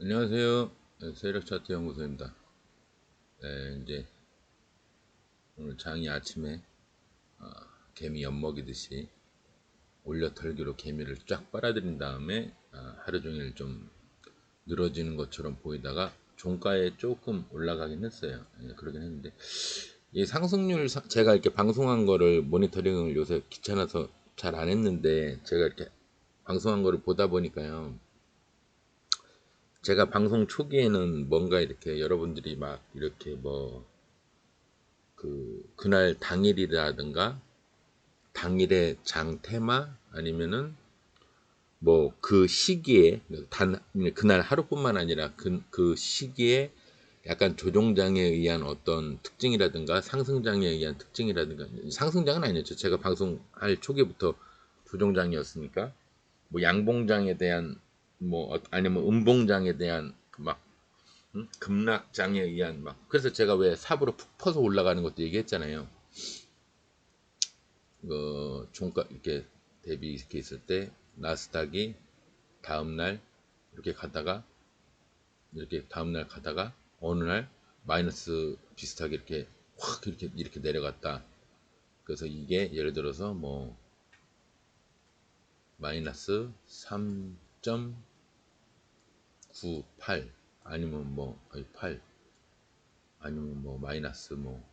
안녕하세요. 네, 세력 차트 연구소입니다. 네, 이제 오늘 장이 아침에 개미 엿먹이듯이 올려 털기로 개미를 쫙 빨아들인 다음에 하루 종일 좀 늘어지는 것처럼 보이다가 종가에 조금 올라가긴 했어요. 예, 그러긴 했는데 이 상승률 제가 이렇게 방송한 거를 모니터링을 요새 귀찮아서 잘 안 했는데 제가 이렇게 방송한 거를 보다 보니까요. 제가 방송 초기에는 뭔가 이렇게 여러분들이 막 이렇게 뭐 그날 당일이라든가 당일의 장 테마 아니면은 뭐 그 시기에 단 그날 하루뿐만 아니라 그 시기에 약간 조종장에 의한 어떤 특징이라든가 상승장에 의한 특징이라든가 상승장은 아니었죠. 제가 방송할 초기부터 조종장이었으니까 뭐 양봉장에 대한 뭐 아니면 음봉장에 대한 막 급락장에 의한 막 그래서 제가 왜 삽으로 푹 퍼서 올라가는 것도 얘기했잖아요. 종가 이렇게 대비 이렇게 있을 때 나스닥이 다음날 이렇게 가다가 이렇게 다음날 가다가 어느 날 마이너스 비슷하게 이렇게 확 이렇게 내려갔다. 그래서 이게 예를 들어서 뭐 마이너스 3.98 아니면 뭐 8 아니면 뭐 마이너스 뭐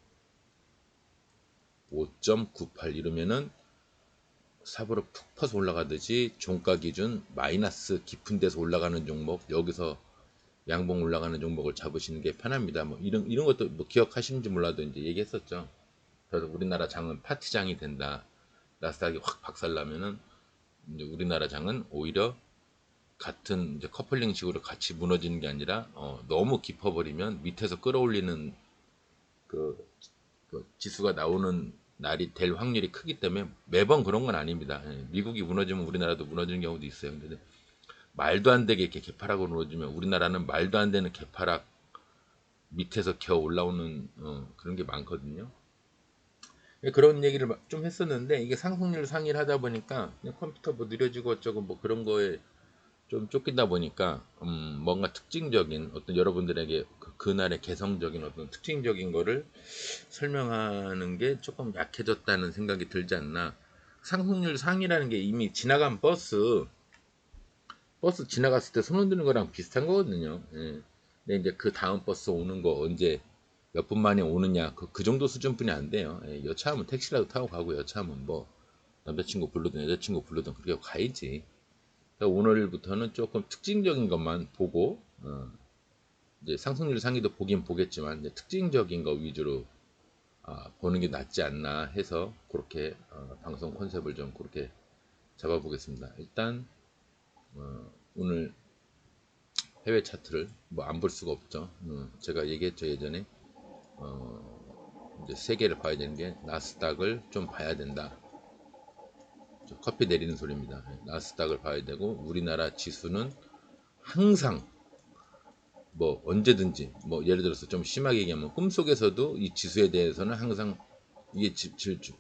5.98 이러면은 삽으로 푹 퍼서 올라가듯이 종가 기준 마이너스 깊은 데서 올라가는 종목 여기서 양봉 올라가는 종목을 잡으시는 게 편합니다. 뭐 이런 것도 뭐 기억하시는지 몰라도 이제 얘기했었죠. 그래서 우리나라 장은 파티장이 된다. 나스닥이 확 박살나면은 이제 우리나라 장은 오히려 같은 이제 커플링식으로 같이 무너지는 게 아니라 너무 깊어버리면 밑에서 끌어올리는 그, 그 지수가 나오는 날이 될 확률이 크기 때문에 매번 그런 건 아닙니다. 예, 미국이 무너지면 우리나라도 무너지는 경우도 있어요. 근데 말도 안 되게 이렇게 개파락으로 무너지면 우리나라는 말도 안 되는 개파락 밑에서 기어 올라오는 그런 게 많거든요. 예, 그런 얘기를 좀 했었는데 이게 상승률 상위를 하다 보니까 그냥 컴퓨터 뭐 느려지고 어쩌고 뭐 그런 거에 좀 쫓기다 보니까 뭔가 특징적인 어떤 여러분들에게 그날의 개성적인 어떤 특징적인 거를 설명하는 게 조금 약해졌다는 생각이 들지 않나. 상승률 상이라는 게 이미 지나간 버스 지나갔을 때 손 흔드는 거랑 비슷한 거거든요. 예. 근데 이제 그 다음 버스 오는 거 언제 몇 분 만에 오느냐 그 정도 수준뿐이 안 돼요. 예. 여차하면 택시라도 타고 가고 여차하면 뭐 남자친구 부르든 여자친구 부르든 그렇게 가야지. 그러니까 오늘부터는 조금 특징적인 것만 보고 이제 상승률 상위도 보긴 보겠지만 이제 특징적인 거 위주로 보는 게 낫지 않나 해서 그렇게 방송 컨셉을 좀 그렇게 잡아보겠습니다. 일단 오늘 해외 차트를 뭐 안 볼 수가 없죠. 제가 얘기했죠 예전에 이제 세계를 봐야 되는 게 나스닥을 좀 봐야 된다. 커피 내리는 소리입니다. 나스닥을 봐야 되고 우리나라 지수는 항상 뭐 언제든지 뭐 예를 들어서 좀 심하게 얘기하면 꿈속에서도 이 지수에 대해서는 항상 이게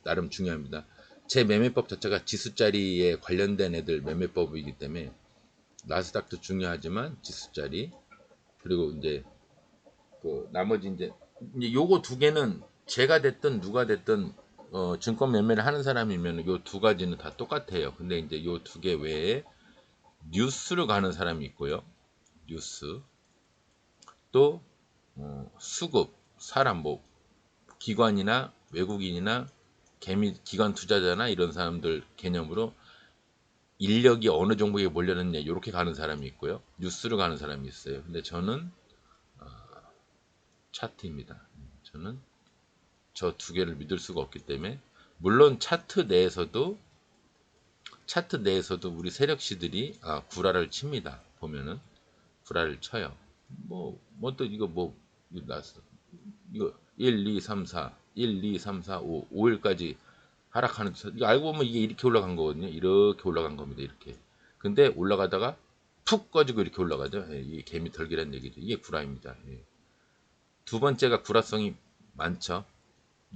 나름 중요합니다. 제 매매법 자체가 지수 자리에 관련된 애들 매매법이기 때문에 나스닥도 중요하지만 지수 자리 그리고 이제 그 나머지 이제 요거 두 개는 제가 됐든 누가 됐든 증권 매매를 하는 사람이면 요 두 가지는 다 똑같아요. 근데 이제 요 두 개 외에 뉴스를 가는 사람이 있고요. 뉴스 또 수급 사람 뭐 기관이나 외국인이나 기관 투자자나 이런 사람들 개념으로 인력이 어느 종목에 몰려있냐 이렇게 가는 사람이 있고요. 뉴스를 가는 사람이 있어요. 근데 저는 차트입니다. 저는 저 두 개를 믿을 수가 없기 때문에 물론 차트 내에서도 우리 세력시들이 구라를 칩니다. 보면은 구라를 쳐요. 뭐 또 이거 뭐 이거 났어. 이거 1, 2, 3, 4, 1, 2, 3, 4, 5, 5일까지 하락하는 이거 알고 보면 이게 이렇게 올라간 거거든요. 이렇게 올라간 겁니다. 이렇게. 근데 올라가다가 푹 꺼지고 이렇게 올라가죠. 예, 이게 개미 털기란 얘기죠. 이게 구라입니다. 예. 두 번째가 구라성이 많죠.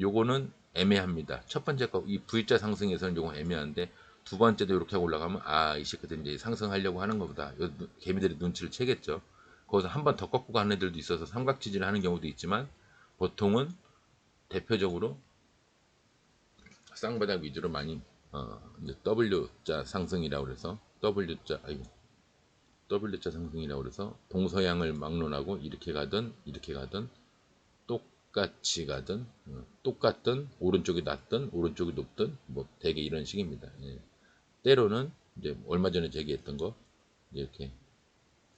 요거는 애매합니다. 첫 번째 거, 이 V자 상승에서는 요건 애매한데, 두 번째도 이렇게 하고 올라가면, 이 새끼들 이제 상승하려고 하는 것보다, 개미들이 눈치를 채겠죠. 거기서 한 번 더 꺾고 가는 애들도 있어서 삼각 지지를 하는 경우도 있지만 보통은 대표적으로 쌍바닥 위주로 많이 이제 W자 상승이라고 그래서 W자 상승이라고 그래서 동서양을 막론하고 이렇게 가든 이렇게 가든 똑같이 가든 똑같든 오른쪽이 낮든 오른쪽이 높든 뭐 대개 이런 식입니다. 예. 때로는 이제 얼마 전에 제기했던 거 이렇게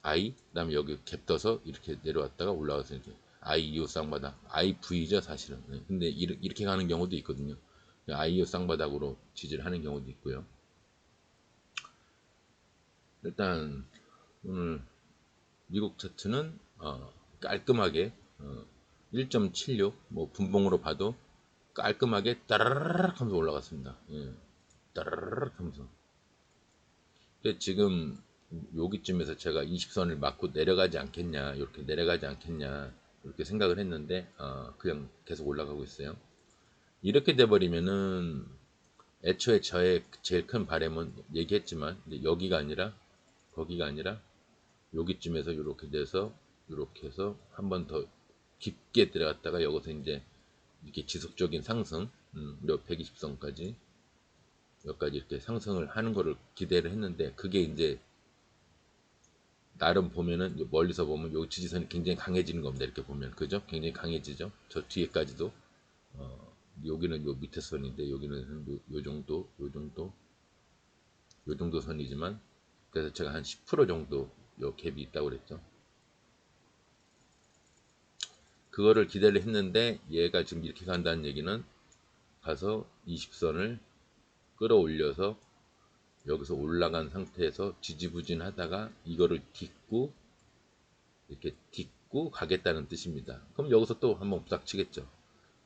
I 그다음에 여기 갭 떠서 이렇게 내려왔다가 올라와서 이렇게 IU 쌍바닥 IV죠 사실은. 예. 근데 이렇게 가는 경우도 있거든요. IU 쌍바닥으로 지지를 하는 경우도 있고요. 일단 오늘 미국 차트는 깔끔하게 1.76 뭐 분봉으로 봐도 깔끔하게 따라라락 하면서 올라갔습니다. 예. 따라라락 하면서. 근데 지금 여기쯤에서 제가 20선을 맞고 내려가지 않겠냐, 이렇게 내려가지 않겠냐, 이렇게 생각을 했는데, 그냥 계속 올라가고 있어요. 이렇게 돼버리면은, 애초에 저의 제일 큰 바람은 얘기했지만, 여기가 아니라, 거기가 아니라, 여기쯤에서 이렇게 돼서, 이렇게 해서, 한 번 더 깊게 들어갔다가, 여기서 이제, 이렇게 지속적인 상승, 120선까지, 여기까지 이렇게 상승을 하는 거를 기대를 했는데, 그게 이제, 나름 보면은 멀리서 보면 요 지지선이 굉장히 강해지는 겁니다. 이렇게 보면 그죠? 굉장히 강해지죠. 저 뒤에까지도 여기는 요 밑에 선인데 여기는 요 정도, 요 정도, 요 정도 선이지만 그래서 제가 한 10% 정도 요 갭이 있다고 그랬죠. 그거를 기대를 했는데 얘가 지금 이렇게 간다는 얘기는 가서 20선을 끌어올려서 여기서 올라간 상태에서 지지부진하다가 이거를 딛고 이렇게 딛고 가겠다는 뜻입니다. 그럼 여기서 또 한번 부닥치겠죠.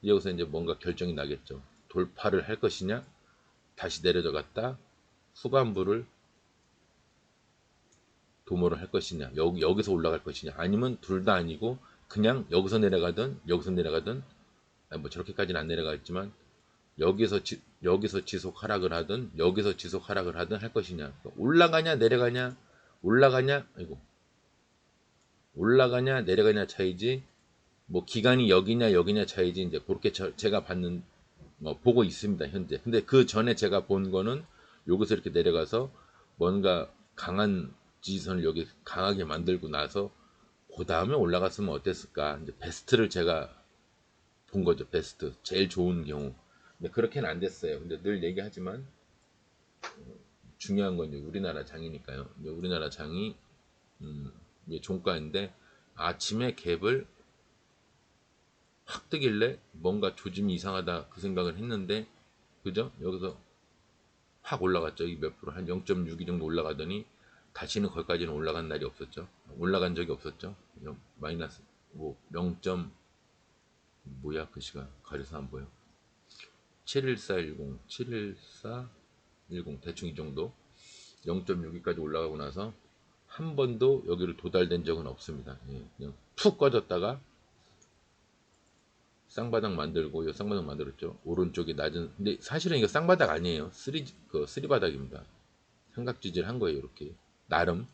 여기서 이제 뭔가 결정이 나겠죠. 돌파를 할 것이냐, 다시 내려져 갔다 후반부를 도모를 할 것이냐, 여기서 올라갈 것이냐, 아니면 둘 다 아니고 그냥 여기서 내려가든 여기서 내려가든 뭐 저렇게까지는 안 내려가겠지만 여기서 지속 하락을 하든 여기서 지속 하락을 하든 할 것이냐, 올라가냐 내려가냐, 올라가냐, 아이고 올라가냐 내려가냐 차이지 뭐 기간이 여기냐 여기냐 차이지 이제 그렇게 제가 받는 보고 있습니다 현재. 근데 그 전에 제가 본 거는 여기서 이렇게 내려가서 뭔가 강한 지지선을 여기 강하게 만들고 나서 그 다음에 올라갔으면 어땠을까, 이제 베스트를 제가 본 거죠. 베스트 제일 좋은 경우. 근데 그렇게는 안 됐어요. 근데 늘 얘기하지만 중요한 건 이제 우리나라 장이니까요. 이제 우리나라 장이 이제 종가인데 아침에 갭을 확 뜨길래 뭔가 조짐이 이상하다 그 생각을 했는데 그죠? 여기서 확 올라갔죠. 이 몇 프로 한 0.62 정도 올라가더니 다시는 거기까지는 올라간 날이 없었죠. 올라간 적이 없었죠. 마이너스 뭐 0. 뭐야 그 시간 가려서 안 보여. 71410 71410 대충 이 정도 0.62까지 올라가고 나서 한 번도 여기를 도달된 적은 없습니다. 예, 그냥 푹 꺼졌다가 쌍바닥 만들고 이 쌍바닥 만들었죠. 오른쪽이 낮은, 근데 사실은 이거 쌍바닥 아니에요. 쓰리바닥입니다. 삼각지지를 한 거예요. 이렇게 나름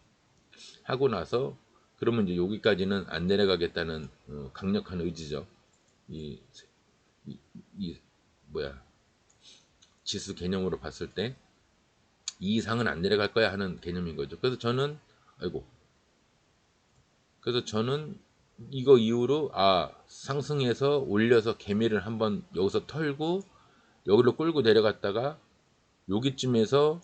하고 나서 그러면 이제 여기까지는 안 내려가겠다는 강력한 의지죠. 이, 이 뭐야 지수 개념으로 봤을 때 이 이상은 안 내려갈 거야 하는 개념인 거죠. 그래서 저는 아이고 그래서 저는 이거 이후로 상승해서 올려서 개미를 한번 여기서 털고 여기로 끌고 내려갔다가 여기쯤에서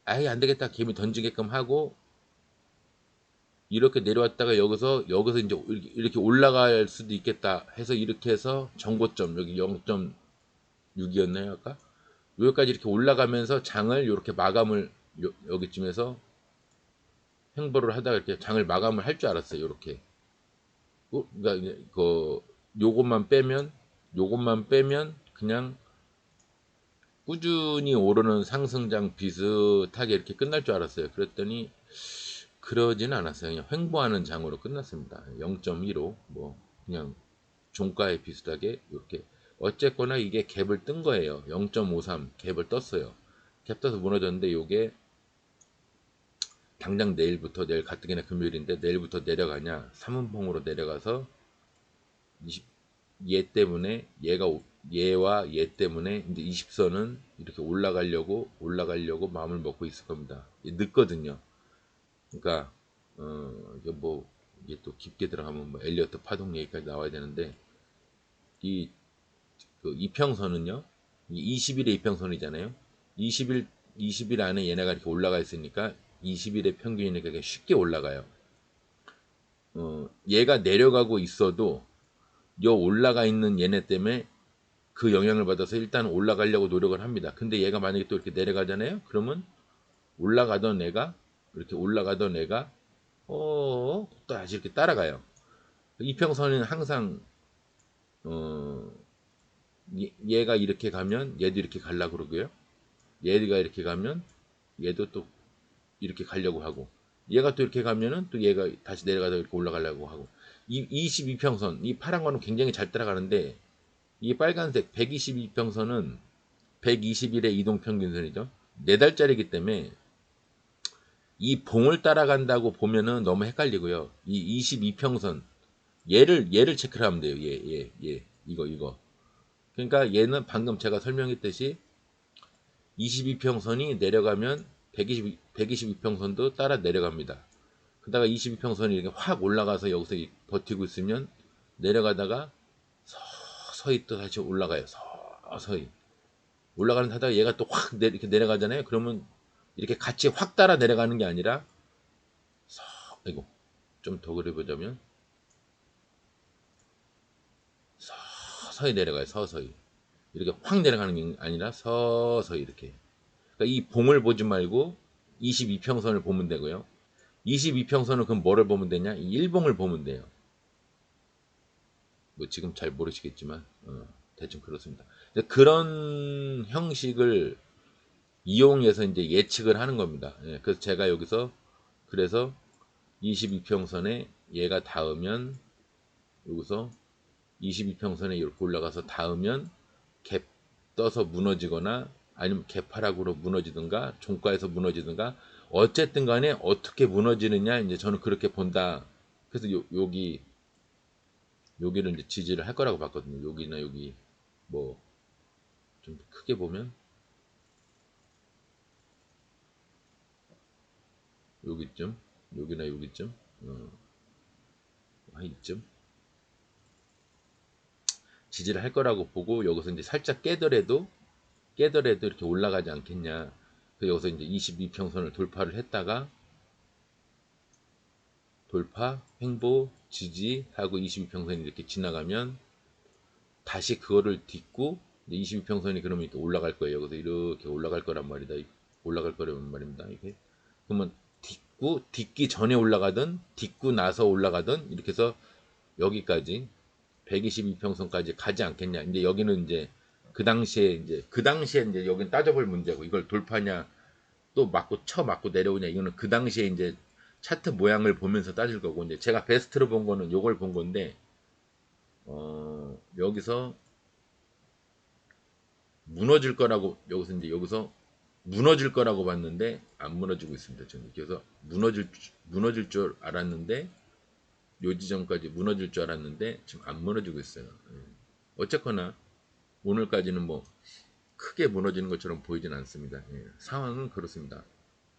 아예 안 되겠다 개미 던지게끔 하고 이렇게 내려왔다가 여기서 이제 이렇게 올라갈 수도 있겠다 해서 이렇게 해서 정고점 여기 0.6이었나요 아까 여기까지 이렇게 올라가면서 장을 이렇게 마감을 여기쯤에서 횡보를 하다가 이렇게 장을 마감을 할 줄 알았어요. 이렇게 그러니까 요것만 빼면 그냥 꾸준히 오르는 상승장 비슷하게 이렇게 끝날 줄 알았어요. 그랬더니 그러지는 않았어요. 그냥 횡보하는 장으로 끝났습니다. 0.15 뭐 그냥 종가에 비슷하게 이렇게 어쨌거나 이게 갭을 뜬 거예요. 0.53 갭을 떴어요. 갭 떠서 무너졌는데 요게 당장 내일부터 내일 가뜩이나 금요일인데 내일부터 내려가냐 3분봉으로 내려가서 20, 얘 때문에 얘와 얘 때문에 이제 20선은 이렇게 올라가려고 마음을 먹고 있을 겁니다. 늦거든요. 그러니까 이게 뭐 이게 또 깊게 들어가면 뭐 엘리어트 파동 얘기까지 나와야 되는데 이 그 이평선은요. 20일의 이평선이잖아요. 20일 안에 얘네가 이렇게 올라가 있으니까 20일의 평균이니까 쉽게 올라가요. 얘가 내려가고 있어도 요 올라가 있는 얘네 때문에 그 영향을 받아서 일단 올라가려고 노력을 합니다. 근데 얘가 만약에 또 이렇게 내려가잖아요. 그러면 올라가던 애가 또 다시 이렇게 따라가요. 이평선은 항상 어, 얘가 이렇게 가면 얘도 이렇게 가려고 그러고요. 얘가 이렇게 가면 얘도 또 이렇게 가려고 하고 얘가 또 이렇게 가면은 또 얘가 다시 내려가다 이렇게 올라가려고 하고 이 22평선 이 파란 거는 굉장히 잘 따라가는데 이 빨간색 122평선은 120일의 이동평균선이죠. 4달짜리이기 때문에 이 봉을 따라간다고 보면은 너무 헷갈리고요. 이 22평선 얘를 체크를 하면 돼요. 얘 이거 그러니까 얘는 방금 제가 설명했듯이 22평선이 내려가면 122평선도 따라 내려갑니다. 그러다가 22평선이 이렇게 확 올라가서 여기서 버티고 있으면 내려가다가 서서히 또 다시 올라가요. 서서히 올라가는 하다가 얘가 또 확 이렇게 내려가잖아요. 그러면 이렇게 같이 확 따라 내려가는 게 아니라 이거 좀 더 그려보자면 서서히 내려가요. 서서히 이렇게 확 내려가는 게 아니라 서서히 이렇게. 그러니까 이 봉을 보지 말고 22평선을 보면 되고요. 22평선은 그럼 뭐를 보면 되냐? 이 일봉을 보면 돼요. 뭐 지금 잘 모르시겠지만 대충 그렇습니다. 그런 형식을 이용해서 이제 예측을 하는 겁니다. 예, 그래서 제가 여기서 그래서 22평선에 얘가 닿으면 여기서 22평선에 이렇게 올라가서 닿으면 갭 떠서 무너지거나 아니면 개파락으로 무너지든가 종가에서 무너지든가 어쨌든 간에 어떻게 무너지느냐 이제 저는 그렇게 본다. 그래서 여기를 이제 지지를 할 거라고 봤거든요. 여기나 여기 뭐 좀 크게 보면 여기쯤 여기나 여기쯤 한 이쯤 지지를 할 거라고 보고 여기서 이제 살짝 깨더라도 이렇게 올라가지 않겠냐. 그 여기서 이제 22평선을 돌파를 했다가 돌파, 횡보, 지지하고 22평선이 이렇게 지나가면 다시 그거를 딛고 22평선이 그러면 이렇게 올라갈 거예요. 그래서 이렇게 올라갈 거란 말이다. 올라갈 거란 말입니다. 이렇게 그러면 딛기 전에 올라가든 딛고 나서 올라가든 이렇게 해서 여기까지 122평선까지 가지 않겠냐. 이제 여기는 이제 그 당시에 이제 여기는 따져볼 문제고 이걸 돌파냐 또 맞고 내려오냐 이거는 그 당시에 이제 차트 모양을 보면서 따질 거고 이제 제가 베스트로 본 거는 요걸 본 건데 여기서 여기서 무너질 거라고 봤는데 안 무너지고 있습니다. 저는 그래서 무너질 줄 알았는데 요 지점까지 무너질 줄 알았는데 지금 안 무너지고 있어요. 예. 어쨌거나 오늘까지는 뭐 크게 무너지는 것처럼 보이진 않습니다. 예. 상황은 그렇습니다.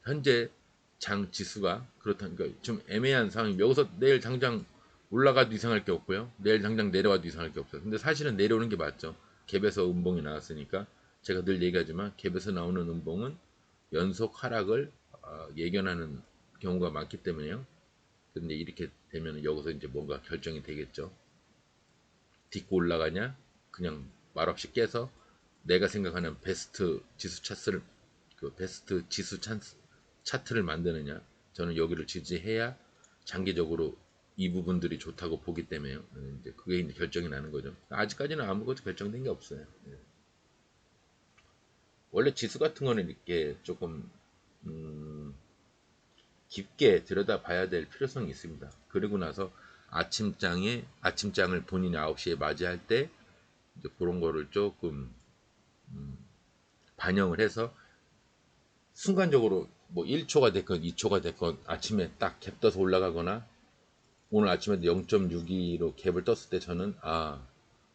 현재 장 지수가 그렇다니까 좀 애매한 상황이 여기서 내일 당장 올라가도 이상할 게 없고요. 내일 당장 내려와도 이상할 게 없어요. 근데 사실은 내려오는 게 맞죠. 갭에서 음봉이 나왔으니까 제가 늘 얘기하지만 갭에서 나오는 음봉은 연속 하락을 예견하는 경우가 많기 때문에요. 근데 이렇게 되면 여기서 이제 뭔가 결정이 되겠죠. 딛고 올라가냐? 그냥 말없이 깨서 내가 생각하는 베스트 지수 차트를 만드느냐? 저는 여기를 지지해야 장기적으로 이 부분들이 좋다고 보기 때문에요. 이제 그게 이제 결정이 나는 거죠. 아직까지는 아무것도 결정된 게 없어요. 원래 지수 같은 거는 이렇게 조금 깊게 들여다봐야 될 필요성이 있습니다. 그리고 나서 아침장을 본인이 9시에 맞이할 때 이제 그런 거를 조금 반영을 해서 순간적으로 뭐 1초가 됐건 2초가 됐건 아침에 딱 갭 떠서 올라가거나 오늘 아침에 0.62로 갭을 떴을 때 저는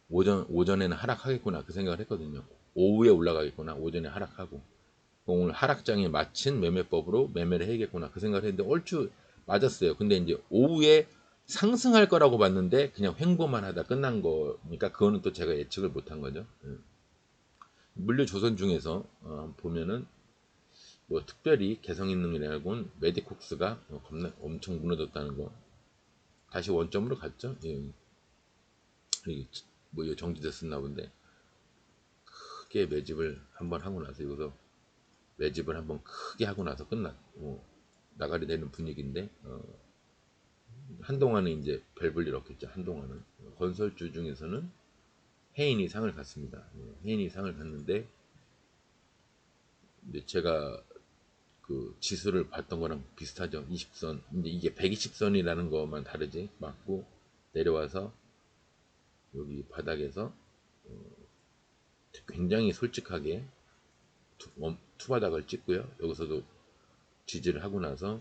오전에는 하락하겠구나 그 생각을 했거든요. 오후에 올라가겠구나 오전에 하락하고 오늘 하락장에 맞춘 매매법으로 매매를 해야겠구나 그 생각을 했는데 얼추 맞았어요. 근데 이제 오후에 상승할 거라고 봤는데 그냥 횡보만 하다 끝난 거니까 그거는 또 제가 예측을 못한 거죠. 물류 조선 중에서 보면은 뭐 특별히 개성 있는 이라고는 메디콕스가 겁나 엄청 무너졌다는 거. 다시 원점으로 갔죠. 예. 이게 뭐 이거 정지됐었나 본데 크게 매집을 한번 하고 나서 여기서 매집을 한번 크게 하고 나서 나가리 되는 분위기인데 한동안은 이제 별 볼 일 없겠죠. 한동안은 건설주 중에서는 해인이 상을 갔습니다. 해인이 상을 갔는데 이제 제가 그 지수를 봤던 거랑 비슷하죠. 20선. 이제 이게 120선이라는 것만 다르지. 맞고 내려와서 여기 바닥에서 굉장히 솔직하게 투바닥을 찍고요. 여기서도 지지를 하고 나서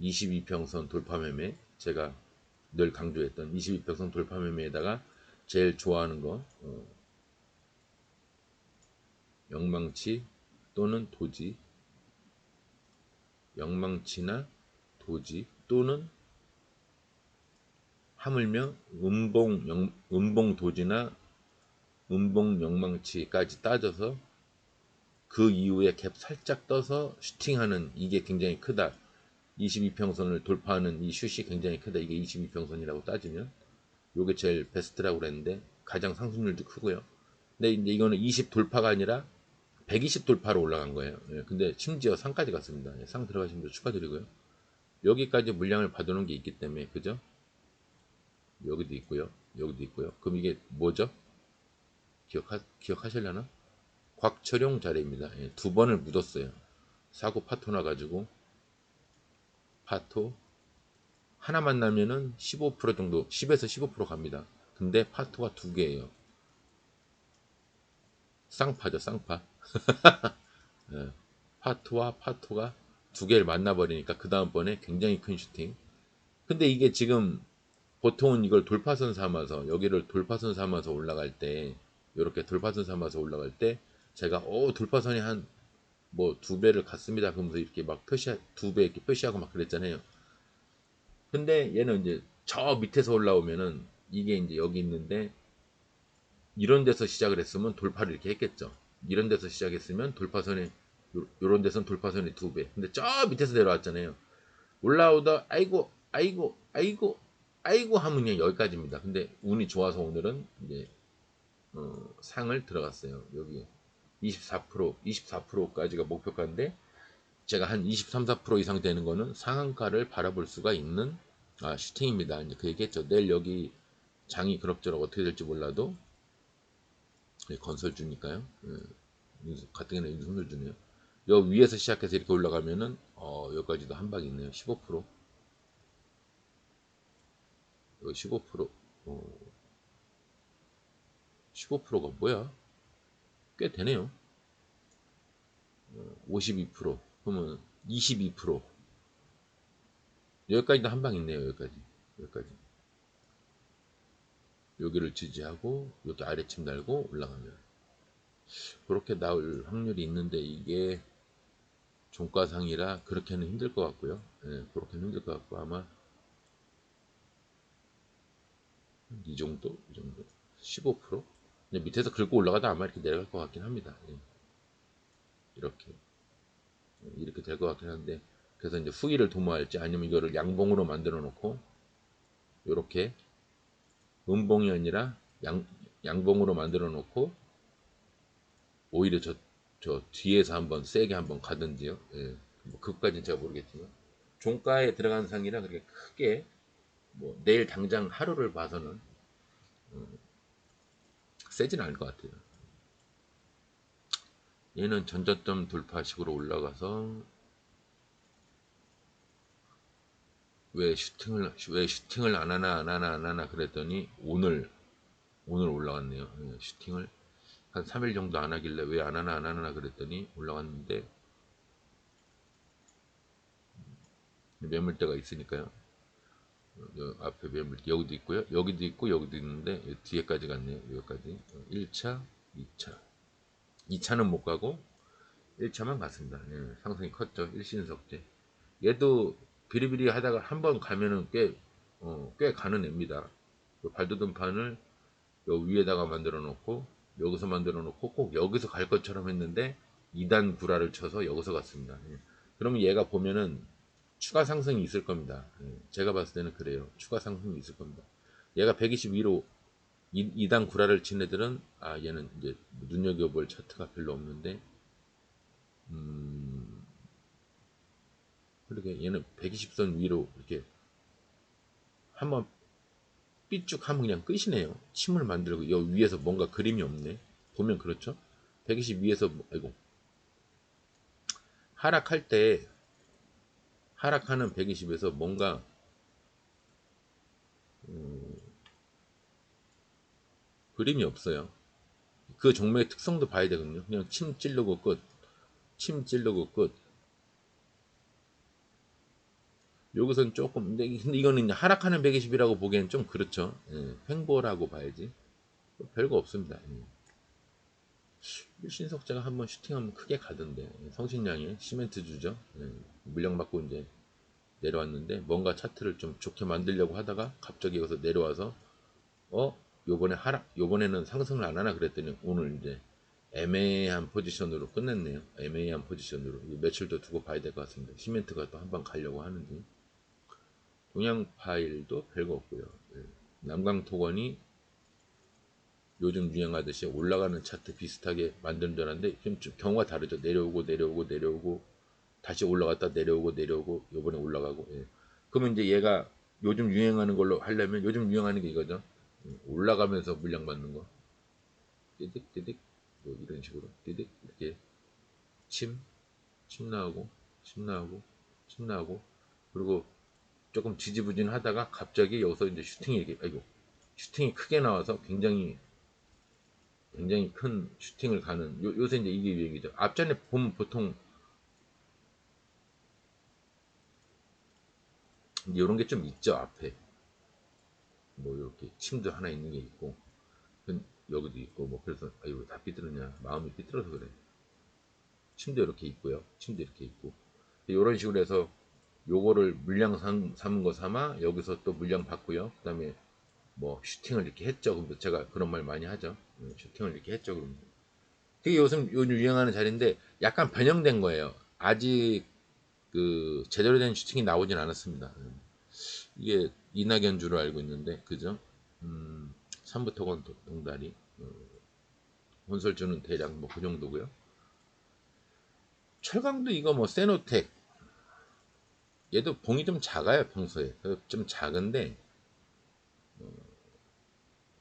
22평선 돌파 매매, 제가 늘 강조했던 22평선 돌파 매매에다가 제일 좋아하는 거 영망치 또는 도지, 영망치나 도지 또는 하물며 음봉 도지나 음봉 영망치까지 따져서 그 이후에 갭 살짝 떠서 슈팅하는 이게 굉장히 크다. 22평선을 돌파하는 이 슛이 굉장히 크다. 이게 22평선이라고 따지면 요게 제일 베스트라고 그랬는데 가장 상승률도 크고요. 근데 이제 이거는 20 돌파가 아니라 120 돌파로 올라간 거예요. 예, 근데 심지어 상까지 갔습니다. 예, 상 들어가신 분 축하드리고요. 여기까지 물량을 받아놓은 게 있기 때문에 그죠? 여기도 있고요. 여기도 있고요. 그럼 이게 뭐죠? 기억하실려나? 곽철용 자리입니다. 예, 두 번을 묻었어요. 사고 파토 나가지고 파토 하나 만나면은 15% 정도 10에서 15% 갑니다. 근데 파토가 두 개예요. 쌍파죠 쌍파. 예, 파토와 파토가 두 개를 만나버리니까 그 다음번에 굉장히 큰 슈팅. 근데 이게 지금 보통은 이걸 돌파선 삼아서 여기를 돌파선 삼아서 올라갈 때 이렇게 돌파선 삼아서 올라갈 때 제가 돌파선이 한 뭐 두 배를 갔습니다. 그러면서 이렇게 막 두 배 이렇게 표시하고 막 그랬잖아요. 근데 얘는 이제 저 밑에서 올라오면은 이게 이제 여기 있는데 이런 데서 시작을 했으면 돌파를 이렇게 했겠죠. 이런 데서 시작했으면 돌파선이 요런 데선 돌파선이 두 배. 근데 저 밑에서 내려왔잖아요. 올라오다 아이고 아이고 아이고 아이고 하면 그냥 여기까지입니다. 근데 운이 좋아서 오늘은 이제 상을 들어갔어요. 여기 24%까지가 목표가인데 제가 한 23, 4% 이상 되는 거는 상한가를 바라볼 수가 있는 슈팅입니다. 이제 그 얘기했죠. 내일 여기 장이 그럭저럭 어떻게 될지 몰라도 건설주니까요. 같은 경우는 건설주네요. 여기 위에서 시작해서 이렇게 올라가면은 여기까지도 한 방이 있네요. 15% 여기 15% 15%가 뭐야? 꽤 되네요. 52% 그러면 22% 여기까지도 한 방 있네요. 여기까지 여기를 지지하고 여기 아래층 달고 올라가면 그렇게 나올 확률이 있는데 이게 종가상이라 그렇게는 힘들 것 같고요. 예, 그렇게는 힘들 것 같고 아마 이 정도 15% 밑에서 긁고 올라가다 아마 이렇게 내려갈 것 같긴 합니다. 예, 이렇게 될 것 같긴 한데 그래서 이제 후위를 도모할지 아니면 이거를 양봉으로 만들어 놓고 이렇게 음봉이 아니라 양봉으로 만들어 놓고 오히려 저 뒤에서 한번 세게 한번 가든지요. 예. 뭐 그것까지는 제가 모르겠지만 종가에 들어간 상이라 그렇게 크게 뭐 내일 당장 하루를 봐서는 세진 않을 것 같아요. 얘는 전저점 돌파식으로 올라가서 왜 슈팅을 안 하나 그랬더니 오늘 올라갔네요. 예, 슈팅을 한 3일 정도 안 하길래 왜 안 하나 그랬더니 올라갔는데 매물대가 있으니까요. 앞에 매물대 여기도 있고요. 여기도 있고 여기도 있는데 뒤에까지 갔네요. 여기까지 1차, 2차. 2차는 못 가고 1차만 갔습니다. 예, 상승이 컸죠. 일신석재. 얘도 비리비리 하다가 한번 가면은 꽤 가는 애입니다. 발도등판을 요 위에다가 만들어 놓고 여기서 만들어 놓고 꼭 여기서 갈 것처럼 했는데 2단 구라를 쳐서 여기서 갔습니다. 예. 그러면 얘가 보면은 추가 상승이 있을 겁니다. 예. 제가 봤을 때는 그래요. 추가 상승이 있을 겁니다. 얘가 122로 2단 구라를 친 애들은 얘는 이제 눈여겨볼 차트가 별로 없는데 그렇게 얘는 120선 위로 이렇게 한번 삐쭉 하면 그냥 끝이네요. 침을 만들고 여기 위에서 뭔가 그림이 없네. 보면 그렇죠. 120 위에서 아이고 하락할 때 하락하는 120에서 뭔가 그림이 없어요. 그 종목의 특성도 봐야 되거든요. 그냥 침 찌르고 끝, 침 찌르고 끝. 여기서는 조금 근데 이거는 하락하는 120이라고 보기엔 좀 그렇죠. 예, 횡보라고 봐야지. 별거 없습니다. 신석재가 한번 슈팅하면 크게 가던데 성신량이 시멘트 주죠. 예, 물량 받고 이제 내려왔는데 뭔가 차트를 좀 좋게 만들려고 하다가 갑자기 여기서 내려와서 요번에 요번에는 상승을 안 하나 그랬더니 오늘 이제 애매한 포지션으로 끝냈네요. 애매한 포지션으로 며칠 더 두고 봐야 될 것 같습니다. 시멘트가 또 한번 가려고 하는지. 동양 파일도 별거 없고요. 예. 남강토건이 요즘 유행하듯이 올라가는 차트 비슷하게 만드는 줄 알았는데 좀 경우가 다르죠. 내려오고 다시 올라갔다 내려오고 요번에 올라가고. 예. 그러면 이제 얘가 요즘 유행하는 걸로 하려면 요즘 유행하는 게 이거죠. 올라가면서 물량 받는 거. 띠딕 뭐 이런 식으로 띠딕 이렇게 침, 침 나오고 침 나오고 침 나오고 그리고 조금 지지부진 하다가 갑자기 여기서 이제 슈팅이 이렇게 슈팅이 크게 나와서 굉장히 큰 슈팅을 가는 요새 이제 이게 유행이죠. 앞전에 보면 보통 이런 게 좀 있죠. 앞에 뭐 이렇게 침도 하나 있는 게 있고 여기도 있고 뭐 그래서 이거 다 삐뚤었냐 마음이 삐뚤어서 그래. 침도 이렇게 있고요. 침도 이렇게 있고 이런 식으로 해서 요거를 물량 삼은 거 삼아 여기서 또 물량 받고요. 그 다음에 뭐 슈팅을 이렇게 했죠. 그럼 제가 그런 말 많이 하죠. 슈팅을 이렇게 했죠. 그럼 되게 요즘 유행하는 자리인데 약간 변형된 거예요. 아직 그 제대로 된 슈팅이 나오진 않았습니다. 이게 이낙연 주로 알고 있는데 그죠? 3부토건 동다리 혼설주는 대략 뭐 그 정도고요. 철강도 이거 뭐 세노텍 얘도 봉이 좀 작아요 평소에 좀 작은데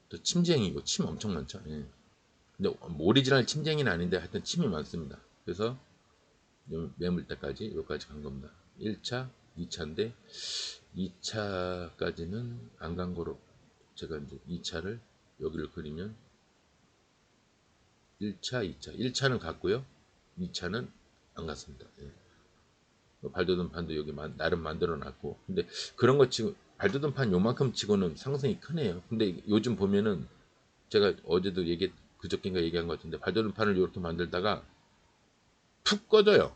또 침쟁이고 침 엄청 많죠. 예. 근데 뭐 오리지널 침쟁이는 아닌데 하여튼 침이 많습니다. 그래서 매물대까지 여기까지 간 겁니다. 1차, 2차인데 2차까지는 안 간 거로 제가 이제 2차를 여기를 그리면 1차, 2차. 1차는 갔고요. 2차는 안 갔습니다. 예. 발도든 판도 여기 나름 만들어 놨고 근데 그런 거 치고 발도든 판 요만큼 치고는 상승이 크네요. 근데 요즘 보면은 제가 어제도 그저께인가 얘기한 것 같은데 발도든 판을 이렇게 만들다가 푹 꺼져요.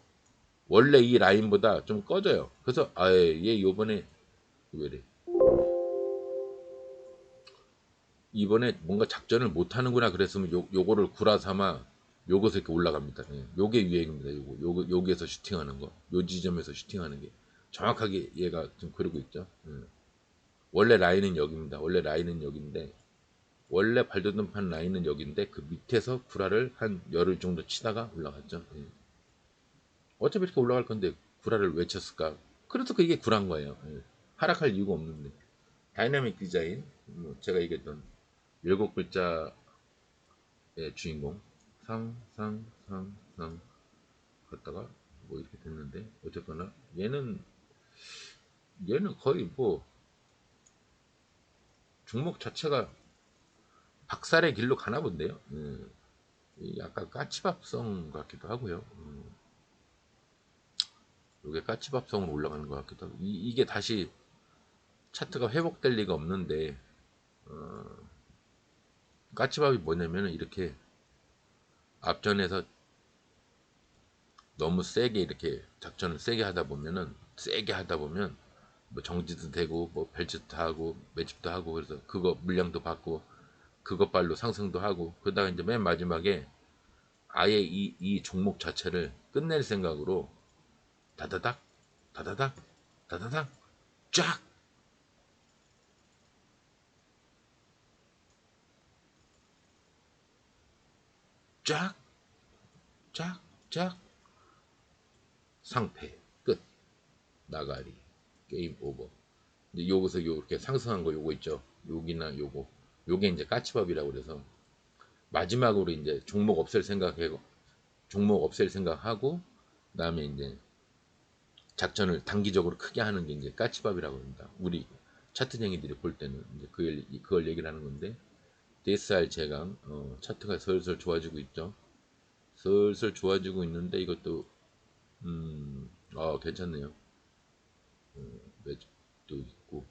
원래 이 라인보다 좀 꺼져요. 그래서 얘 요번에 왜래 이번에 뭔가 작전을 못 하는구나 그랬으면 요거를 구라 삼아 요것에 이렇게 올라갑니다. 예. 요게 유행입니다. 여기에서 슈팅하는 거. 요 지점에서 슈팅하는 게 정확하게 얘가 좀 그러고 있죠. 예. 원래 라인은 여기입니다. 원래 라인은 여기인데 원래 발돋움판 라인은 여기인데 그 밑에서 구라를 한 열흘 정도 치다가 올라갔죠. 예. 어차피 이렇게 올라갈 건데 구라를 왜 쳤을까? 그래서 그게 구라인 거예요. 예. 하락할 이유가 없는데. 다이나믹 디자인, 뭐 제가 얘기했던 7글자의 주인공 상 갔다가 뭐 이렇게 됐는데 어쨌거나 얘는 거의 뭐 종목 자체가 박살의 길로 가나 본데요. 약간 까치밥성 같기도 하고요. 이게 까치밥성으로 올라가는 것 같기도 하고 이게 다시 차트가 회복될 리가 없는데 까치밥이 뭐냐면 이렇게 앞전에서 너무 세게 이렇게 작전을 세게 하다 보면 뭐 정지도 되고 뭐 벨트도 하고 매집도 하고 그래서 그거 물량도 받고 그것발로 상승도 하고 그러다가 이제 맨 마지막에 아예 이 종목 자체를 끝낼 생각으로 다다닥 다다닥 다다닥 쫙 쫙 쫙 쫙 상패 끝 나가리 게임 오버. 이제 여기서 요렇게 상승한 거 요거 있죠. 여기나 요게 이제 까치밥이라고 그래서 마지막으로 이제 종목 없앨 생각하고 그다음에 이제 작전을 단기적으로 크게 하는 게 이제 까치밥이라고 합니다. 우리 차트쟁이들이 볼 때는 이제 그걸 얘기를 하는 건데 DSR 제강 차트가 슬슬 좋아지고 있죠. 슬슬 좋아지고 있는데 이것도 괜찮네요. 매집도 있고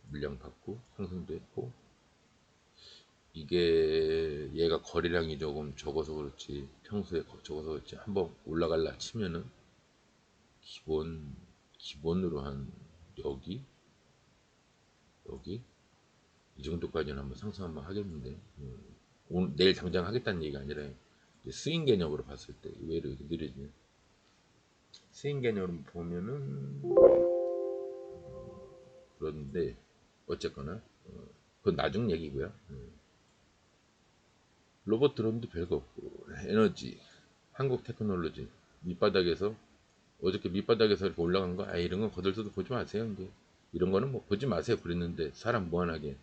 물량 받고 상승도 했고 이게 얘가 거래량이 조금 적어서 그렇지 평소에 적어서 그렇지 한번 올라갈라 치면은 기본으로 한 여기 여기 이 정도까지는 한번 상승 한번 하겠는데 오늘 내일 당장 하겠다는 얘기가 아니라 스윙 개념으로 봤을 때 왜 이렇게 느려지냐 스윙 개념으로 보면은 그런데 어쨌거나 그건 나중 얘기고요. 로봇 드론도 별거 없고 에너지 한국 테크놀로지 밑바닥에서 어저께 밑바닥에서 이렇게 올라간 거 이런 건 거들떠도 보지 마세요. 이제 이런 거는 뭐 보지 마세요 그랬는데 사람 무한하게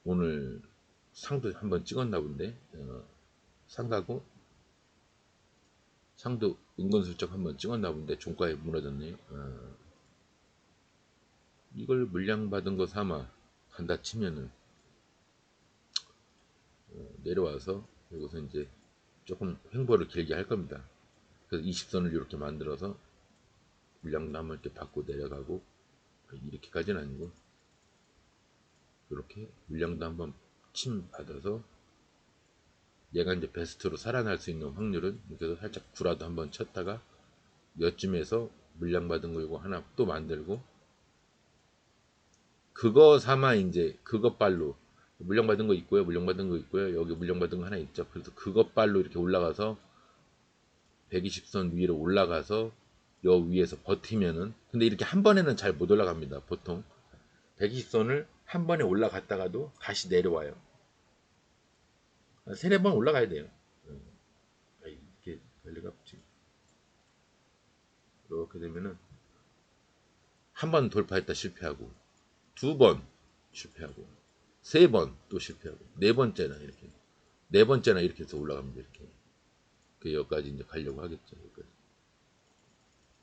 오늘 상도 한번 찍었나 본데 상가고 상도 은근슬쩍 한번 찍었나 본데 종가에 무너졌네요. 이걸 물량 받은 거 삼아 간다 치면은 내려와서 여기서 이제 조금 횡보를 길게 할 겁니다. 그래서 20선을 이렇게 만들어서 물량도 한번 이렇게 받고 내려가고 이렇게까지는 아니고 이렇게 물량도 한번 침 받아서 얘가 이제 베스트로 살아날 수 있는 확률은 이렇게 해서 살짝 구라도 한번 쳤다가 몇쯤에서 물량 받은 거 이거 하나 또 만들고 그거 삼아 이제 그것발로 물량 받은 거 있고요. 물량 받은 거 있고요. 여기 물량 받은 거 하나 있죠. 그래서 그것발로 이렇게 올라가서 120선 위로 올라가서 여 위에서 버티면은 근데 이렇게 한 번에는 잘 못 올라갑니다. 보통 120선을 한 번에 올라갔다가도 다시 내려와요. 세네 번 올라가야 돼요. 이렇게 관리가 없지. 이렇게 되면은 한 번 돌파했다 실패하고 두 번 실패하고 세 번 또 실패하고 네 번째나 이렇게 해서 올라갑니다. 이렇게 그 여기까지 이제 가려고 하겠죠. 여기까지.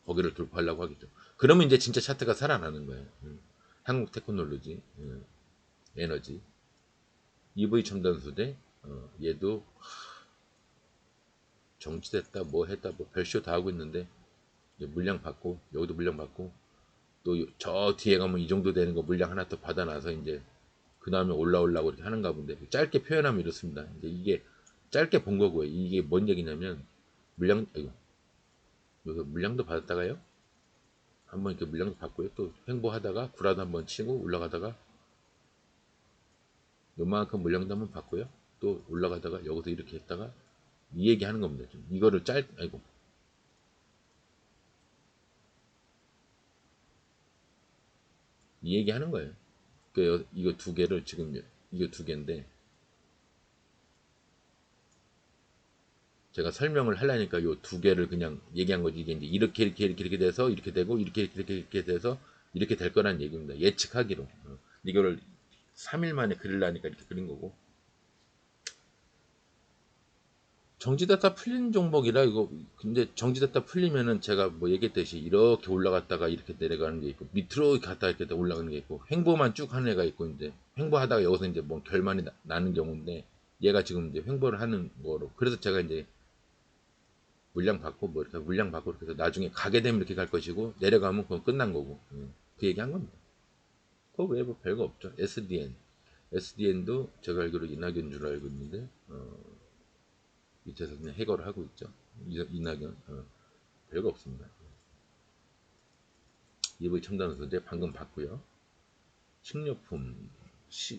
거기를 돌파하려고 하겠죠. 그러면 이제 진짜 차트가 살아나는 거예요. 한국 테크놀로지, 에너지, EV 첨단 소재, 얘도 정지됐다, 뭐 했다, 뭐 별쇼 다 하고 있는데 물량 받고 여기도 물량 받고 또 저 뒤에 가면 이 정도 되는 거 물량 하나 더 받아놔서 이제 그 다음에 올라오려고 이렇게 하는가 본데 짧게 표현하면 이렇습니다. 이제 이게 짧게 본 거고요. 이게 뭔 얘기냐면 여기서 물량도 받았다가요. 한번 이렇게 물량도 받고요. 또 횡보하다가 구라도 한번 치고 올라가다가 요만큼 물량도 한번 받고요. 또 올라가다가 여기서 이렇게 했다가 이 얘기 하는 겁니다. 좀 이거를 이 얘기 하는 거예요. 그 이거 두 개를 지금 이거 두 개인데 제가 설명을 하려니까 요 두 개를 그냥 얘기한 거지. 이게 이제 이렇게 돼서 이렇게 되고 이렇게 돼서 이렇게 될 거란 얘기입니다. 예측하기로. 이거를 3일 만에 그리려니까 이렇게 그린 거고. 정지됐다 풀린 종목이라 이거 근데 정지됐다 풀리면은 제가 뭐 얘기했듯이 이렇게 올라갔다가 이렇게 내려가는 게 있고 밑으로 갔다 이렇게 올라가는 게 있고 횡보만 쭉 하는 애가 있고 이제 횡보하다가 여기서 이제 뭐 결말이 나는 경우인데 얘가 지금 이제 횡보를 하는 거로 그래서 제가 이제 물량 받고 뭐 이렇게 물량 받고 이렇게 해서 나중에 가게 되면 이렇게 갈 것이고 내려가면 그건 끝난 거고 그 얘기 한 겁니다. 그거 외에 뭐 별거 없죠. SDN도 제가 알기로 이낙연 줄 알고 있는데 밑에서 그냥 해결을 하고 있죠. 이낙연 별거 없습니다. EV 첨단 소재 방금 봤고요. 식료품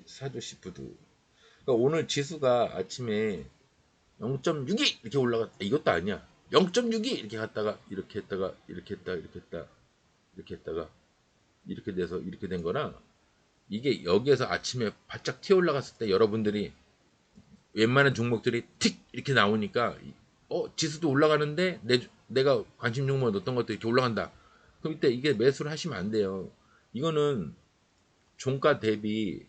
사조 시푸드. 그러니까 오늘 지수가 아침에 0.62 이렇게 올라갔다. 이것도 아니야. 0.62 이렇게 갔다가 이렇게 했다가 이렇게 했다 이렇게 했다 이렇게 했다가 이렇게 돼서 이렇게 된 거라 이게 여기에서 아침에 바짝 튀어 올라갔을 때 여러분들이 웬만한 종목들이 틱 이렇게 나오니까 지수도 올라가는데 내가 관심 종목에 넣었던 것도 이렇게 올라간다. 그럼 이때 이게 매수를 하시면 안 돼요. 이거는 종가 대비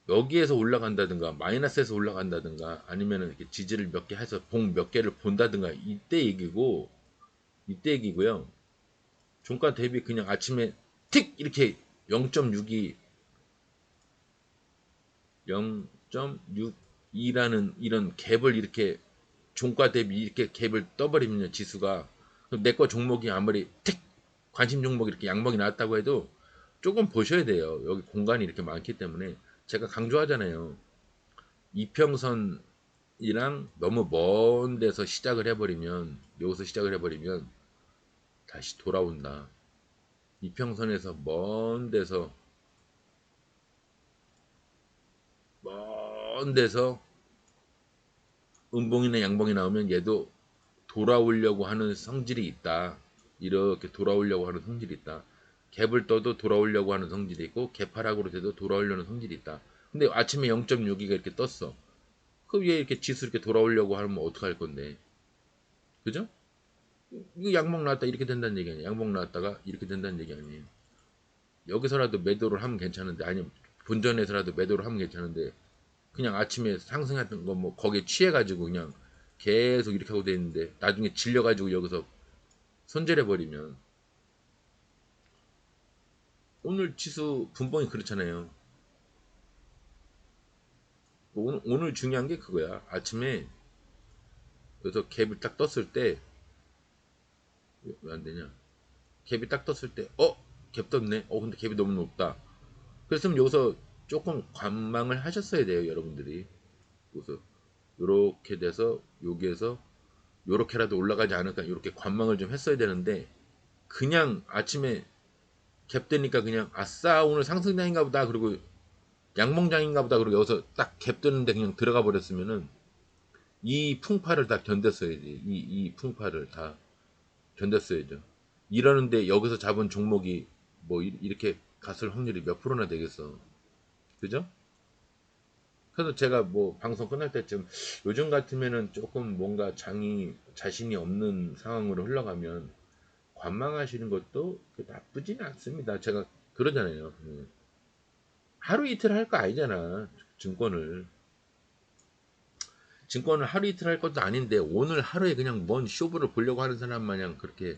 여기에서 올라간다든가 마이너스에서 올라간다든가 아니면 이렇게 지지를 몇 개 해서 봉 몇 개를 본다든가 이때 얘기고요. 종가 대비 그냥 아침에 틱 이렇게 0.62 0.62라는 이런 갭을 이렇게 종가 대비 이렇게 갭을 떠버리면 지수가 내 거 종목이 아무리 틱 관심 종목이 이렇게 양봉이 나왔다고 해도 조금 보셔야 돼요. 여기 공간이 이렇게 많기 때문에 제가 강조하잖아요. 이평선이랑 너무 먼 데서 시작을 해버리면 여기서 시작을 해버리면 다시 돌아온다. 이평선에서 먼 데서 음봉이나 양봉이 나오면 얘도 돌아오려고 하는 성질이 있다. 이렇게 돌아오려고 하는 성질이 있다. 갭을 떠도 돌아오려고 하는 성질이 있고 개파락으로 돼도 돌아오려는 성질이 있다. 근데 아침에 0.62가 이렇게 떴어. 그럼 얘 이렇게 지수 이렇게 돌아오려고 하면 어떡할 건데? 그죠? 이거 양봉 나왔다 이렇게 된다는 얘기 아니에요. 양봉 나왔다가 이렇게 된다는 얘기 아니에요. 여기서라도 매도를 하면 괜찮은데 아니면 본전에서라도 매도를 하면 괜찮은데 그냥 아침에 상승했던 거 뭐 거기에 취해가지고 그냥 계속 이렇게 하고 돼 있는데 나중에 질려가지고 여기서 손절해 버리면 오늘 지수 분봉이 그렇잖아요. 오늘 중요한 게 그거야. 아침에 여기서 갭을 딱 떴을 때 왜 안 되냐? 갭이 딱 떴을 때 갭 떴네. 근데 갭이 너무 높다. 그랬으면 여기서 조금 관망을 하셨어야 돼요, 여러분들이. 그래서 요렇게 돼서 여기에서 요렇게라도 올라가지 않을까 이렇게 관망을 좀 했어야 되는데 그냥 아침에 갭 되니까 그냥 아싸 오늘 상승장인가 보다 그리고 양봉장인가 보다 그리고 여기서 딱 갭 뜨는데 그냥 들어가 버렸으면은 이 풍파를 다 견뎠어야지. 이 풍파를 다 견뎠어야죠. 이러는데 여기서 잡은 종목이 뭐 이렇게 갔을 확률이 몇 프로나 되겠어. 그죠? 그래서 제가 뭐 방송 끝날 때쯤 요즘 같으면은 조금 뭔가 장이 자신이 없는 상황으로 흘러가면 관망하시는 것도 나쁘지는 않습니다. 제가 그러잖아요. 하루 이틀 할 거 아니잖아. 증권을 하루 이틀 할 것도 아닌데 오늘 하루에 그냥 뭔 쇼부를 보려고 하는 사람 마냥 그렇게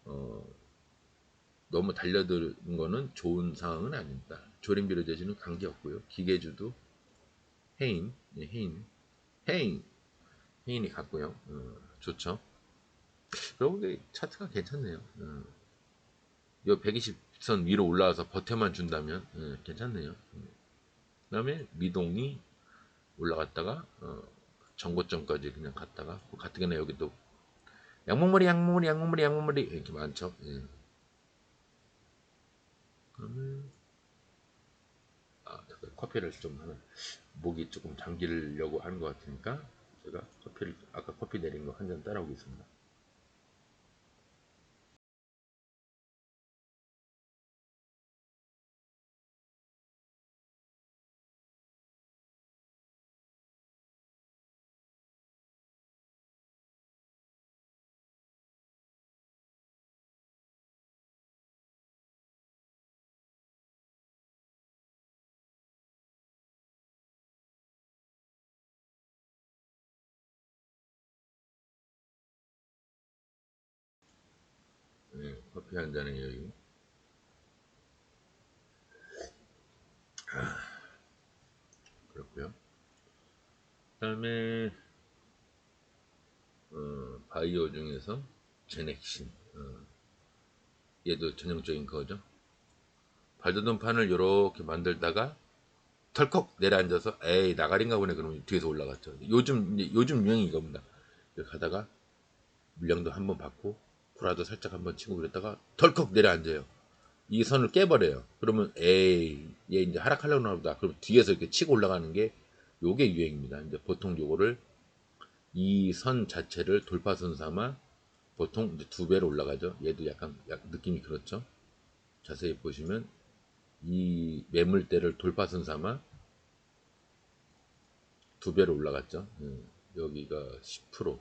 어, 너무 달려드는 거는 좋은 상황은 아닙니다. 조림비료 재지는 관계없고요. 기계주도 해인, 예, 해인, 해인이 같고요. 좋죠. 그리고 차트가 괜찮네요. 이 120선 위로 올라와서 버텨만 준다면 괜찮네요. 그다음에 미동이 올라갔다가 정고점까지 그냥 갔다가 가뜩이나 여기도 양목머리 이렇게 많죠. 예. 그러면 잠깐 커피를 좀 하나 목이 조금 잠기려고 하는 것 같으니까 제가 커피를 아까 커피 내린 거 한 잔 따라오겠습니다. 예, 커피 한 잔에 여유. 그렇고요. 다음에 바이오 중에서 제넥신, 얘도 전형적인 거죠. 발돋움 판을 이렇게 만들다가 털컥 내려앉아서 에이 나가린가 보네 그러면 뒤에서 올라갔죠. 요즘 유행이 이겁니다. 이렇게 하다가 물량도 한번 받고 구라도 살짝 한번 치고 그랬다가 털컥 내려앉아요. 이 선을 깨버려요. 그러면 에이 얘 이제 하락하려나 보다. 그럼 뒤에서 이렇게 치고 올라가는 게 요게 유행입니다. 이제 보통 요거를 이 선 자체를 돌파선 삼아 보통 이제 두 배로 올라가죠. 얘도 약간 느낌이 그렇죠. 자세히 보시면 이 매물대를 돌파선 삼아 두 배로 올라갔죠. 여기가 10%,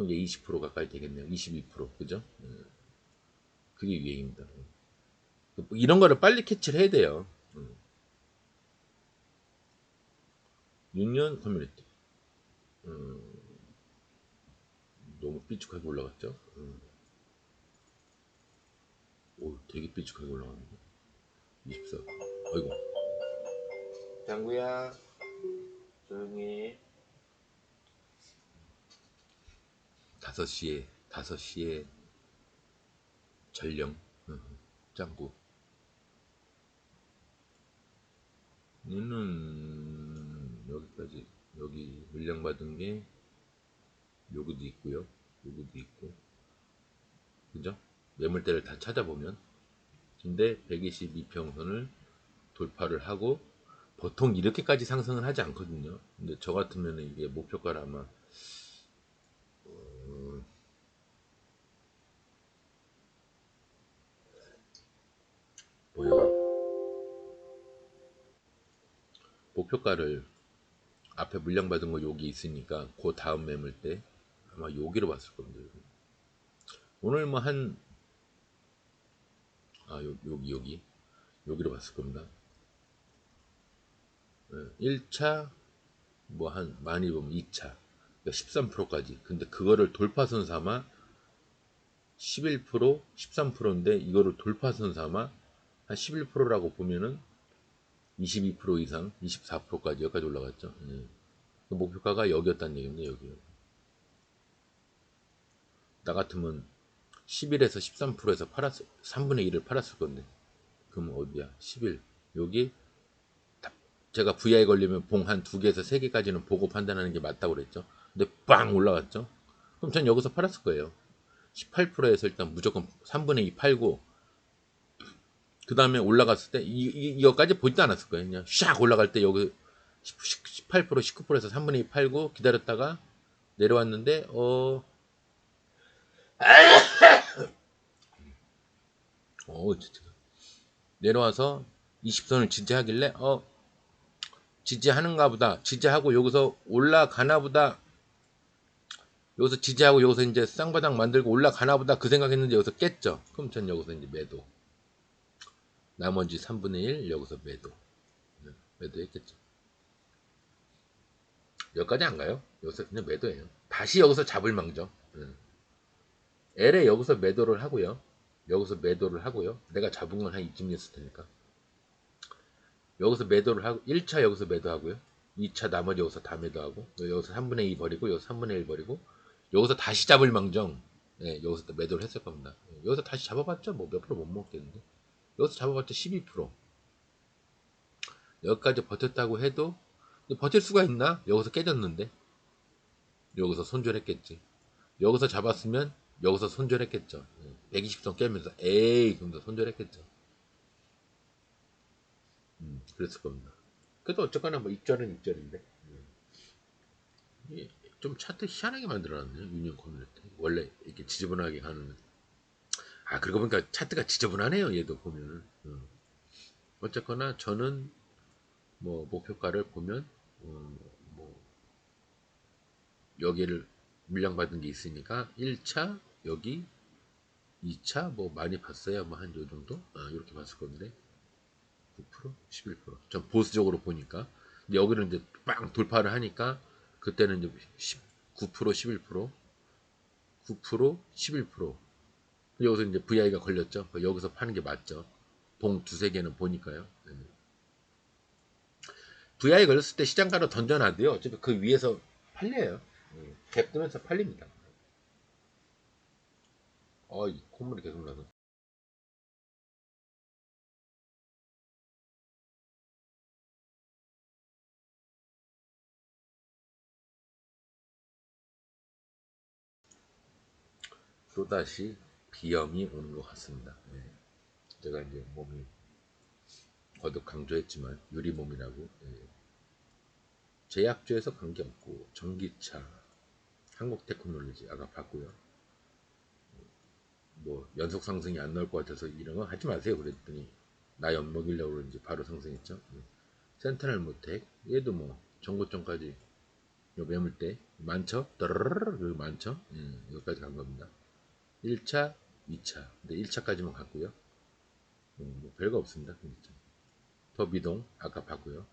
이게 20% 가까이 되겠네요. 22%, 그죠? 그게 유행입니다. 이런 거를 빨리 캐치를 해야 돼요. 6년 커뮤니티. 너무 삐죽하게 올라갔죠? 오, 되게 삐죽하게 올라갔는데. 24. 어이구. 장구야, 조용히 해. 5시에 전령. 짱구. 얘는 여기까지, 여기 물량 받은 게 여기도 있고요. 여기도 있고. 그죠? 매물대를 다 찾아보면. 근데 122평선을 돌파를 하고 보통 이렇게까지 상승을 하지 않거든요. 근데 저 같으면 이게 목표가를 아마 뭐야 목표가를 앞에 물량 받은 거 여기 있으니까 그 다음 매물 때 아마 여기로 봤을 겁니다. 오늘 뭐 한 여기로 봤을 겁니다. 1차 뭐 한 많이 보면 2차 13%까지. 근데 그거를 돌파선 삼아 11% 13%인데 이거를 돌파선 삼아 한 11%라고 보면은 22% 이상 24%까지 여기까지 올라갔죠. 그 목표가가 여기였다는 얘기인데 여기 나 같으면 11에서 13%에서 팔았 3분의 1을 팔았을 건데 그럼 어디야 11 여기 제가 VI 걸리면 봉 한 2개에서 3개까지는 보고 판단하는 게 맞다고 그랬죠. 근데 빵 올라갔죠. 그럼 전 여기서 팔았을 거예요. 18%에서 일단 무조건 3분의 2 팔고 그 다음에 올라갔을 때 이거까지 보지도 않았을 거예요. 그냥 샥 올라갈 때 여기 18% 19%에서 3분의 2 팔고 기다렸다가 내려왔는데 진짜 내려와서 20선을 지지하길래 지지하는가 보다. 지지하고 여기서 올라가나 보다. 여기서 지지하고 여기서 이제 쌍바닥 만들고 올라가나 보다 그 생각했는데 여기서 깼죠. 그럼 전 여기서 이제 매도. 나머지 3분의 1 여기서 매도. 매도했겠죠. 여기까지 안 가요. 여기서 그냥 매도해요. 다시 여기서 잡을 망정. L에 여기서 매도를 하고요. 여기서 매도를 하고요. 내가 잡은 건 한 이쯤이었을 테니까. 여기서 매도를 하고 1차 여기서 매도하고요. 2차 나머지 여기서 다 매도하고 여기서 3분의 2 버리고 여기서 3분의 1 버리고 여기서 다시 잡을 망정. 여기서 또 매도를 했을 겁니다. 여기서 다시 잡아봤자 뭐 몇 프로 못 먹겠는데 여기서 잡아봤자 12%. 여기까지 버텼다고 해도 버틸 수가 있나? 여기서 깨졌는데 여기서 손절했겠지. 여기서 잡았으면 여기서 손절했겠죠. 120선 깨면서 에이 그럼 손절했겠죠. 그랬을 겁니다. 그래도 어쨌거나 뭐 입절은 입절인데 좀 차트 희한하게 만들어놨네요. 유니온 커뮤니티 원래 이렇게 지저분하게 하는. 그러고 보니까 차트가 지저분하네요. 얘도 보면은 어쨌거나 저는 뭐 목표가를 보면 뭐 여기를 물량 받은 게 있으니까 1차 여기 2차 뭐 많이 봤어요. 뭐 한 요 정도 이렇게 봤을 건데 9% 11%전 보수적으로 보니까. 근데 여기는 이제 빵 돌파를 하니까 그때는 이제 9% 11% 9% 11% 여기서 이제 VI가 걸렸죠. 여기서 파는 게 맞죠. 봉 두세 개는 보니까요. VI 걸렸을 때 시장가로 던져놔도요. 어차피 그 위에서 팔려요. 갭 뜨면서 팔립니다. 이 콧물이 계속 나서. 또다시 비염이 오는 것 같습니다. 제가 이제 몸이 거듭 강조했지만 유리 몸이라고. 제약주에서 관계없고 전기차, 한국테크놀로지 아까 봤고요. 뭐 연속 상승이 안 나올 것 같아서 이런 거 하지 마세요 그랬더니 나 엿먹이려고 그런지 바로 상승했죠. 센트럴모텍 얘도 뭐 전고점까지 요 매물대 많죠? 떠르르르 많죠? 여기까지 간 겁니다. 1차, 2차. 근데 1차까지만 갔고요. 뭐 별거 없습니다. 더 미동 아까 봤고요.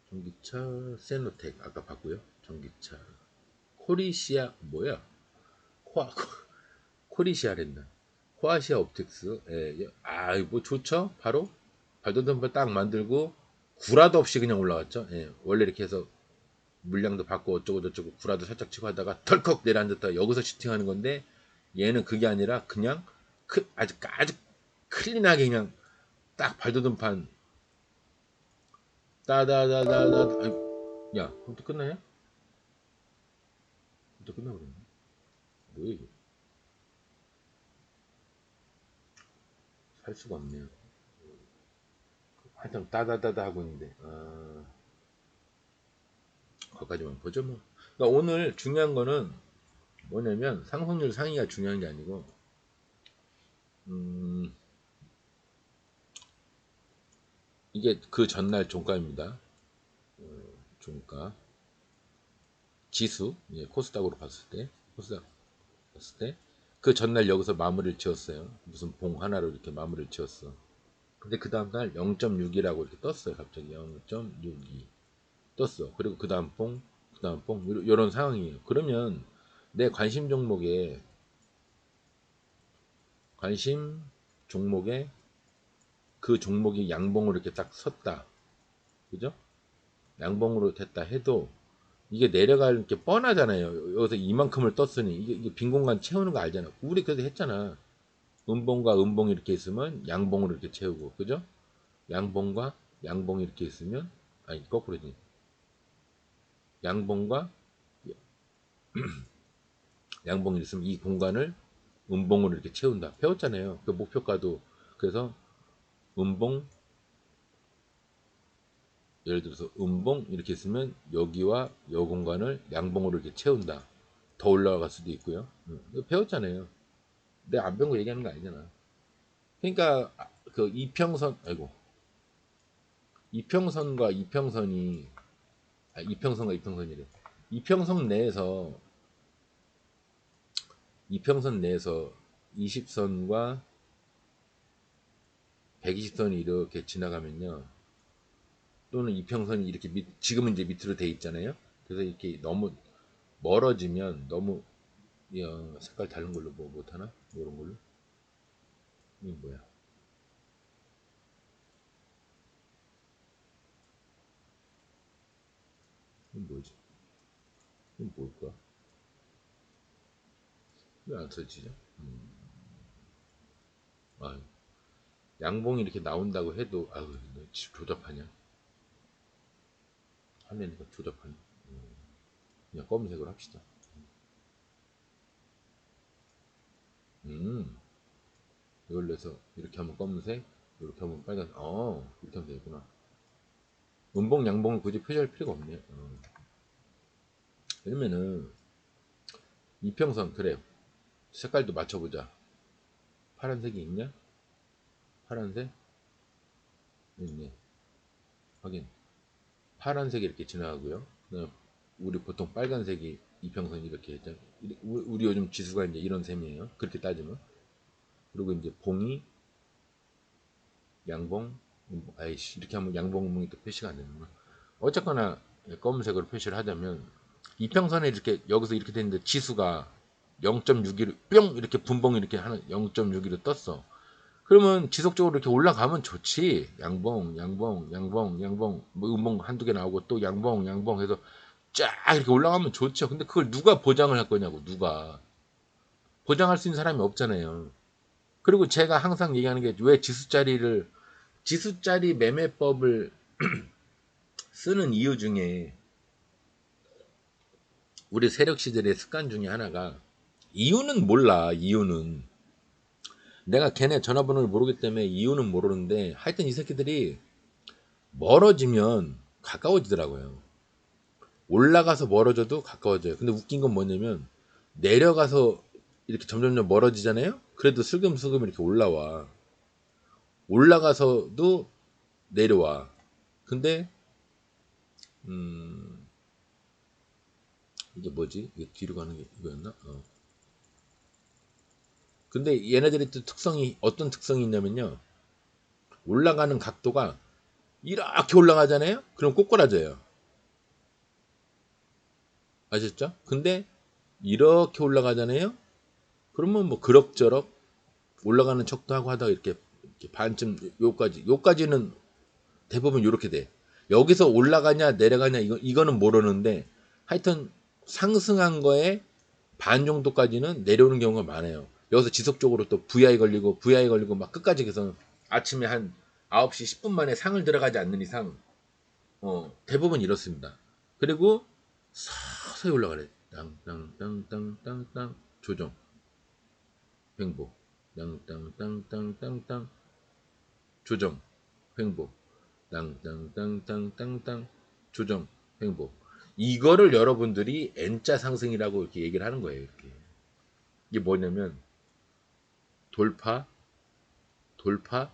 전기차 세노텍 아까 봤고요. 전기차 코리시아 뭐야? 코리시아랬나? 코아시아 옵틱스. 뭐 좋죠? 바로 발돋움을 딱 만들고 구라도 없이 그냥 올라왔죠. 원래 이렇게 해서 물량도 받고 어쩌고 저쩌고 구라도 살짝 치고 하다가 덜컥 내려앉았다 여기서 슈팅하는 건데 얘는 그게 아니라 그냥 아주 클린하게 그냥 딱 발돋움판 따다다다다. 야, 그럼 또 끝나냐? 또 끝나버렸네. 뭐야 이게? 살 수가 없네요. 한참 따다다다 하고 있는데 거기까지만 보죠 뭐. 그러니까 오늘 중요한 거는 뭐냐면 상승률 상위가 중요한 게 아니고 이게 그 전날 종가입니다. 종가 지수 코스닥으로 봤을 때 그 전날 여기서 마무리를 지었어요. 무슨 봉 하나로 이렇게 마무리를 지었어. 근데 그 다음날 0.6이라고 이렇게 떴어요. 갑자기 0.62 떴어. 그리고 그 다음 봉, 그 다음 봉 이런 상황이에요. 그러면 내 관심 종목에 그 종목이 양봉으로 이렇게 딱 섰다. 그죠? 양봉으로 됐다 해도 이게 내려갈 게 뻔하잖아요. 여기서 이만큼을 떴으니 이게 빈 공간 채우는 거 알잖아. 우리 그래도 했잖아. 음봉과 음봉이 이렇게 있으면 양봉으로 이렇게 채우고, 그죠? 양봉과 양봉이 이렇게 있으면 아니 거꾸로지. 양봉과 양봉이 있으면 이 공간을 음봉으로 이렇게 채운다. 배웠잖아요. 그 목표가도 그래서 음봉 예를 들어서 음봉 이렇게 있으면 여기와 여 공간을 양봉으로 이렇게 채운다. 더 올라갈 수도 있고요. 배웠잖아요. 내가 안 배운 거 얘기하는 거 아니잖아. 그러니까 그 이평선 아이고 이평선과 이평선이 이평선과 이평선이래. 이평선 내에서 이평선 내에서 20선과 120선이 이렇게 지나가면요. 또는 이평선이 이렇게 지금은 이제 밑으로 돼 있잖아요. 그래서 이렇게 너무 멀어지면 너무 색깔 다른 걸로 뭐 못하나? 이런 걸로. 이게 뭐야? 이건 뭐지? 이건 뭘까? 왜 안 써지죠? 아, 양봉이 이렇게 나온다고 해도 아유 조잡하냐? 화면이가 조잡하냐? 그냥 검은색으로 합시다. 이걸 내서 이렇게 하면 검은색, 이렇게 하면 빨간. 이렇게 하면 되구나. 음봉 양봉을 굳이 표시할 필요가 없네. 왜냐면은 이평선 그래. 색깔도 맞춰보자. 파란색이 있냐? 파란색 있네. 확인. 파란색이 이렇게 지나가고요. 우리 보통 빨간색이 이평선이 이렇게 했죠. 우리 요즘 지수가 이제 이런 셈이에요. 그렇게 따지면. 그리고 이제 봉이 양봉, 아이씨 이렇게 하면 양봉이 또 표시가 안 되는구나. 어쨌거나 검은색으로 표시를 하자면 이평선에 이렇게 여기서 이렇게 됐는데 지수가 0.61뿅 이렇게 분봉이 이렇게 하는 0.61로 떴어. 그러면 지속적으로 이렇게 올라가면 좋지. 양봉, 양봉, 양봉, 양봉, 뭐 음봉 한두 개 나오고 또 양봉, 양봉 해서 쫙 이렇게 올라가면 좋죠. 근데 그걸 누가 보장을 할 거냐고, 누가. 보장할 수 있는 사람이 없잖아요. 그리고 제가 항상 얘기하는 게 왜 지수짜리 매매법을 쓰는 이유 중에 우리 세력시들의 습관 중에 하나가 이유는 몰라, 이유는. 내가 걔네 전화번호를 모르기 때문에 이유는 모르는데 하여튼 이 새끼들이 멀어지면 가까워지더라고요. 올라가서 멀어져도 가까워져요. 근데 웃긴 건 뭐냐면 내려가서 이렇게 점점점 멀어지잖아요. 그래도 슬금슬금 이렇게 올라와. 올라가서도 내려와. 근데 이게 뭐지? 이게 뒤로 가는 게 이거였나? 근데 얘네들이 또 특성이 어떤 특성이 있냐면요. 올라가는 각도가 이렇게 올라가잖아요. 그럼 꼬꾸라져요. 아셨죠? 근데 이렇게 올라가잖아요. 그러면 뭐 그럭저럭 올라가는 척도 하고 하다가 이렇게 반쯤 요까지는 대부분 이렇게 돼. 여기서 올라가냐 내려가냐 이거는 모르는데 하여튼 상승한 거에 반 정도까지는 내려오는 경우가 많아요. 여기서 지속적으로 또 VI 걸리고 막 끝까지 계속 아침에 한 9시 10분 만에 상을 들어가지 않는 이상 대부분 이렇습니다. 그리고 서서히 올라가래. 땅땅땅땅땅땅 조정 횡보 땅땅땅땅땅땅 조정 횡보 땅땅땅땅땅땅 조정 횡보. 이거를 여러분들이 N자 상승이라고 이렇게 얘기를 하는 거예요. 이렇게. 이게 뭐냐면 돌파 돌파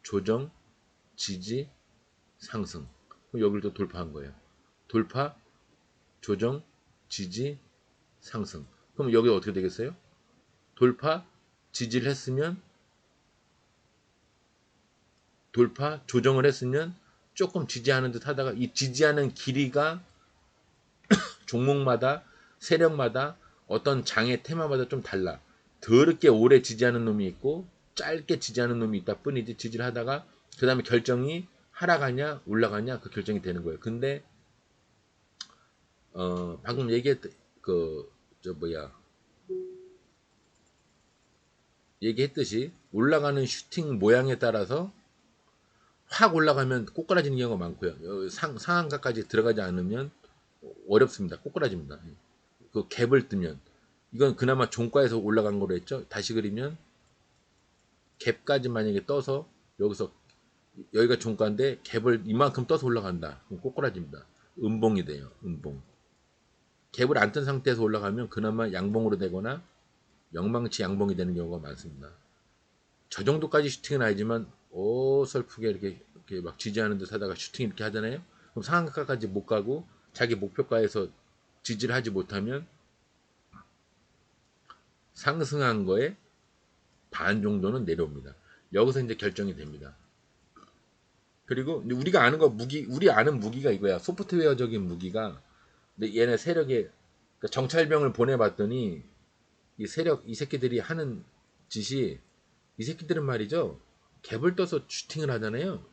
조정 지지 상승. 그럼 여기를 또 돌파한 거예요. 돌파 조정 지지 상승. 그럼 여기 어떻게 되겠어요? 돌파 지지를 했으면 돌파 조정을 했으면 조금 지지하는 듯 하다가 이 지지하는 길이가 종목마다 세력마다 어떤 장의 테마마다 좀 달라. 더럽게 오래 지지하는 놈이 있고 짧게 지지하는 놈이 있다 뿐이지 지지를 하다가 그 다음에 결정이 하락하냐 올라가냐 그 결정이 되는 거예요. 근데 방금 얘기했던 얘기했듯이 올라가는 슈팅 모양에 따라서 확 올라가면 꼬꾸라지는 경우가 많고요. 상한가까지 들어가지 않으면 어렵습니다. 꼬꾸라집니다. 그 갭을 뜨면 이건 그나마 종가에서 올라간 거로 했죠. 다시 그리면 갭까지 만약에 떠서 여기서 여기가 종가인데 갭을 이만큼 떠서 올라간다. 그럼 꼬꾸라집니다. 음봉이 돼요. 음봉. 갭을 안 뜬 상태에서 올라가면 그나마 양봉으로 되거나 영망치 양봉이 되는 경우가 많습니다. 저 정도까지 슈팅은 아니지만 어설프게 이렇게 막 지지하는 듯 하다가 슈팅 이렇게 하잖아요. 그럼 상한가까지 못 가고 자기 목표가에서 지지를 하지 못하면 상승한 거에 반 정도는 내려옵니다. 여기서 이제 결정이 됩니다. 그리고 우리가 아는 우리 아는 무기가 이거야. 소프트웨어적인 무기가. 근데 얘네 세력에 그러니까 정찰병을 보내봤더니 이 새끼들이 하는 짓이 이 새끼들은 말이죠. 갭을 떠서 슈팅을 하잖아요.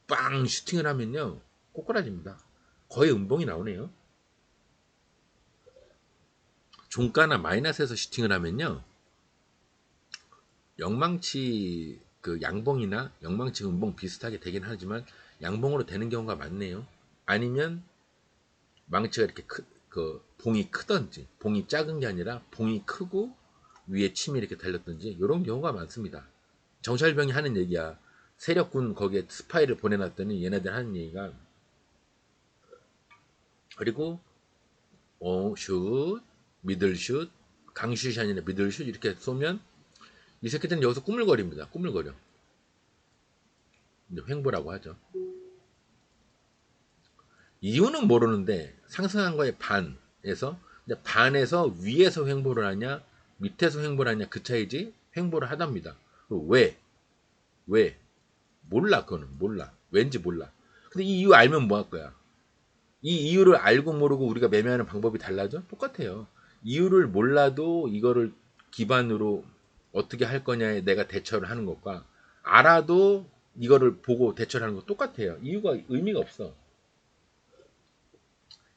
빵 슈팅을 하면요. 꼬꾸라집니다. 거의 음봉이 나오네요. 종가나 마이너스에서 슈팅을 하면요. 영망치 그 양봉이나 영망치 음봉 비슷하게 되긴 하지만 양봉으로 되는 경우가 많네요. 아니면 망치가 이렇게 그 봉이 크던지 봉이 작은 게 아니라 봉이 크고 위에 침이 이렇게 달렸던지 이런 경우가 많습니다. 정찰병이 하는 얘기야. 세력군 거기에 스파이를 보내놨더니 얘네들 하는 얘기가 그리고 슛 미들슛 강슛이 아니라 미들슛 이렇게 쏘면 이 새끼들은 여기서 꾸물거립니다. 꾸물거려. 횡보라고 하죠. 이유는 모르는데 상승한 거의 반에서 반에서 위에서 횡보를 하냐 밑에서 횡보를 하냐 그 차이지 횡보를 하답니다. 왜? 왜? 몰라. 그거는 몰라. 왠지 몰라. 근데 이 이유 알면 뭐 할 거야? 이 이유를 알고 모르고 우리가 매매하는 방법이 달라져? 똑같아요. 이유를 몰라도 이거를 기반으로 어떻게 할 거냐에 내가 대처를 하는 것과 알아도 이거를 보고 대처를 하는 거 똑같아요. 이유가 의미가 없어.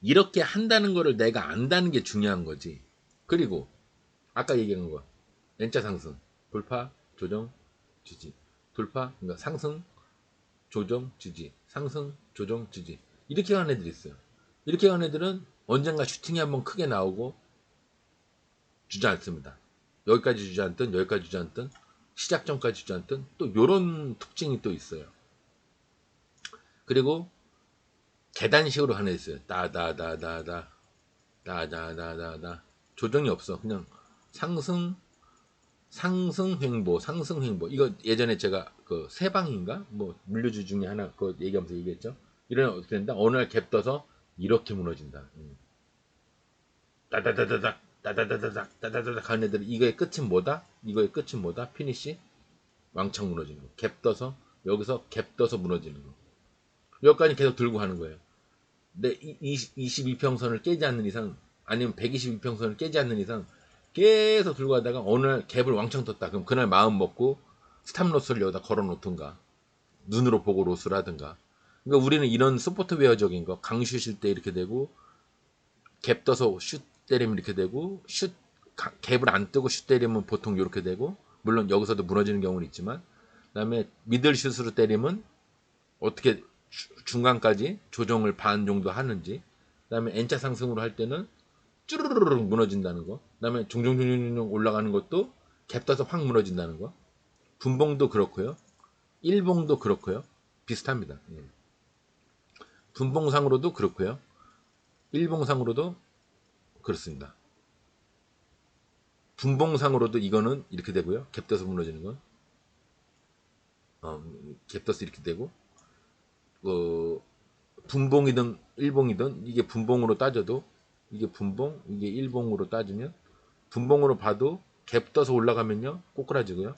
이렇게 한다는 거를 내가 안다는 게 중요한 거지. 그리고 아까 얘기한 거 N자 상승 돌파 조정 지지 돌파 그러니까 상승 조정 지지 상승 조정 지지 이렇게 가는 애들이 있어요. 이렇게 가는 애들은 언젠가 슈팅이 한번 크게 나오고 주저앉습니다. 여기까지 주저앉든 여기까지 주저앉든 시작 전까지 주저앉든 또 요런 특징이 또 있어요. 그리고 계단식으로 하나 있어요. 따다다다다 따다다다다 조정이 없어. 그냥 상승 상승 횡보 상승 횡보 이거 예전에 제가 그 세방인가 뭐 물류주 중에 하나 그 얘기하면서 얘기했죠. 이러면 어떻게 된다? 어느 날 갭 떠서 이렇게 무너진다. 따다다다닥 따다다다닥 따다다닥 하는 애들 이거의 끝은 뭐다? 이거의 끝은 뭐다? 피니시 왕창 무너지는 거. 갭 떠서 여기서 갭 떠서 무너지는 거. 여기까지 계속 들고 가는 거예요. 근데 22평선을 깨지 않는 이상 아니면 122평선을 깨지 않는 이상 계속 들고 가다가 어느 날 갭을 왕창 떴다. 그럼 그날 마음 먹고 스탑로스를 여기다 걸어 놓든가 눈으로 보고 로스를 하든가. 그러니까 우리는 이런 소프트웨어적인 거 강슛일 때 이렇게 되고 갭 떠서 슛 때리면 이렇게 되고 슛 갭을 안 뜨고 슛 때리면 보통 이렇게 되고 물론 여기서도 무너지는 경우는 있지만 그다음에 미들 슛으로 때리면 어떻게 중간까지 조정을 반 정도 하는지 그다음에 N자 상승으로 할 때는 쭈르르르 무너진다는 거 그다음에 종종종종 올라가는 것도 갭 떠서 확 무너진다는 거 분봉도 그렇고요 일봉도 그렇고요 비슷합니다. 분봉상으로도 그렇고요 일봉상으로도 그렇습니다. 분봉상으로도 이거는 이렇게 되고요 갭 떠서 무너지는 건 갭 떠서 이렇게 되고 분봉이든 일봉이든 이게 분봉으로 따져도 이게 분봉 이게 일봉으로 따지면 분봉으로 봐도 갭 떠서 올라가면요 꼬꾸라지고요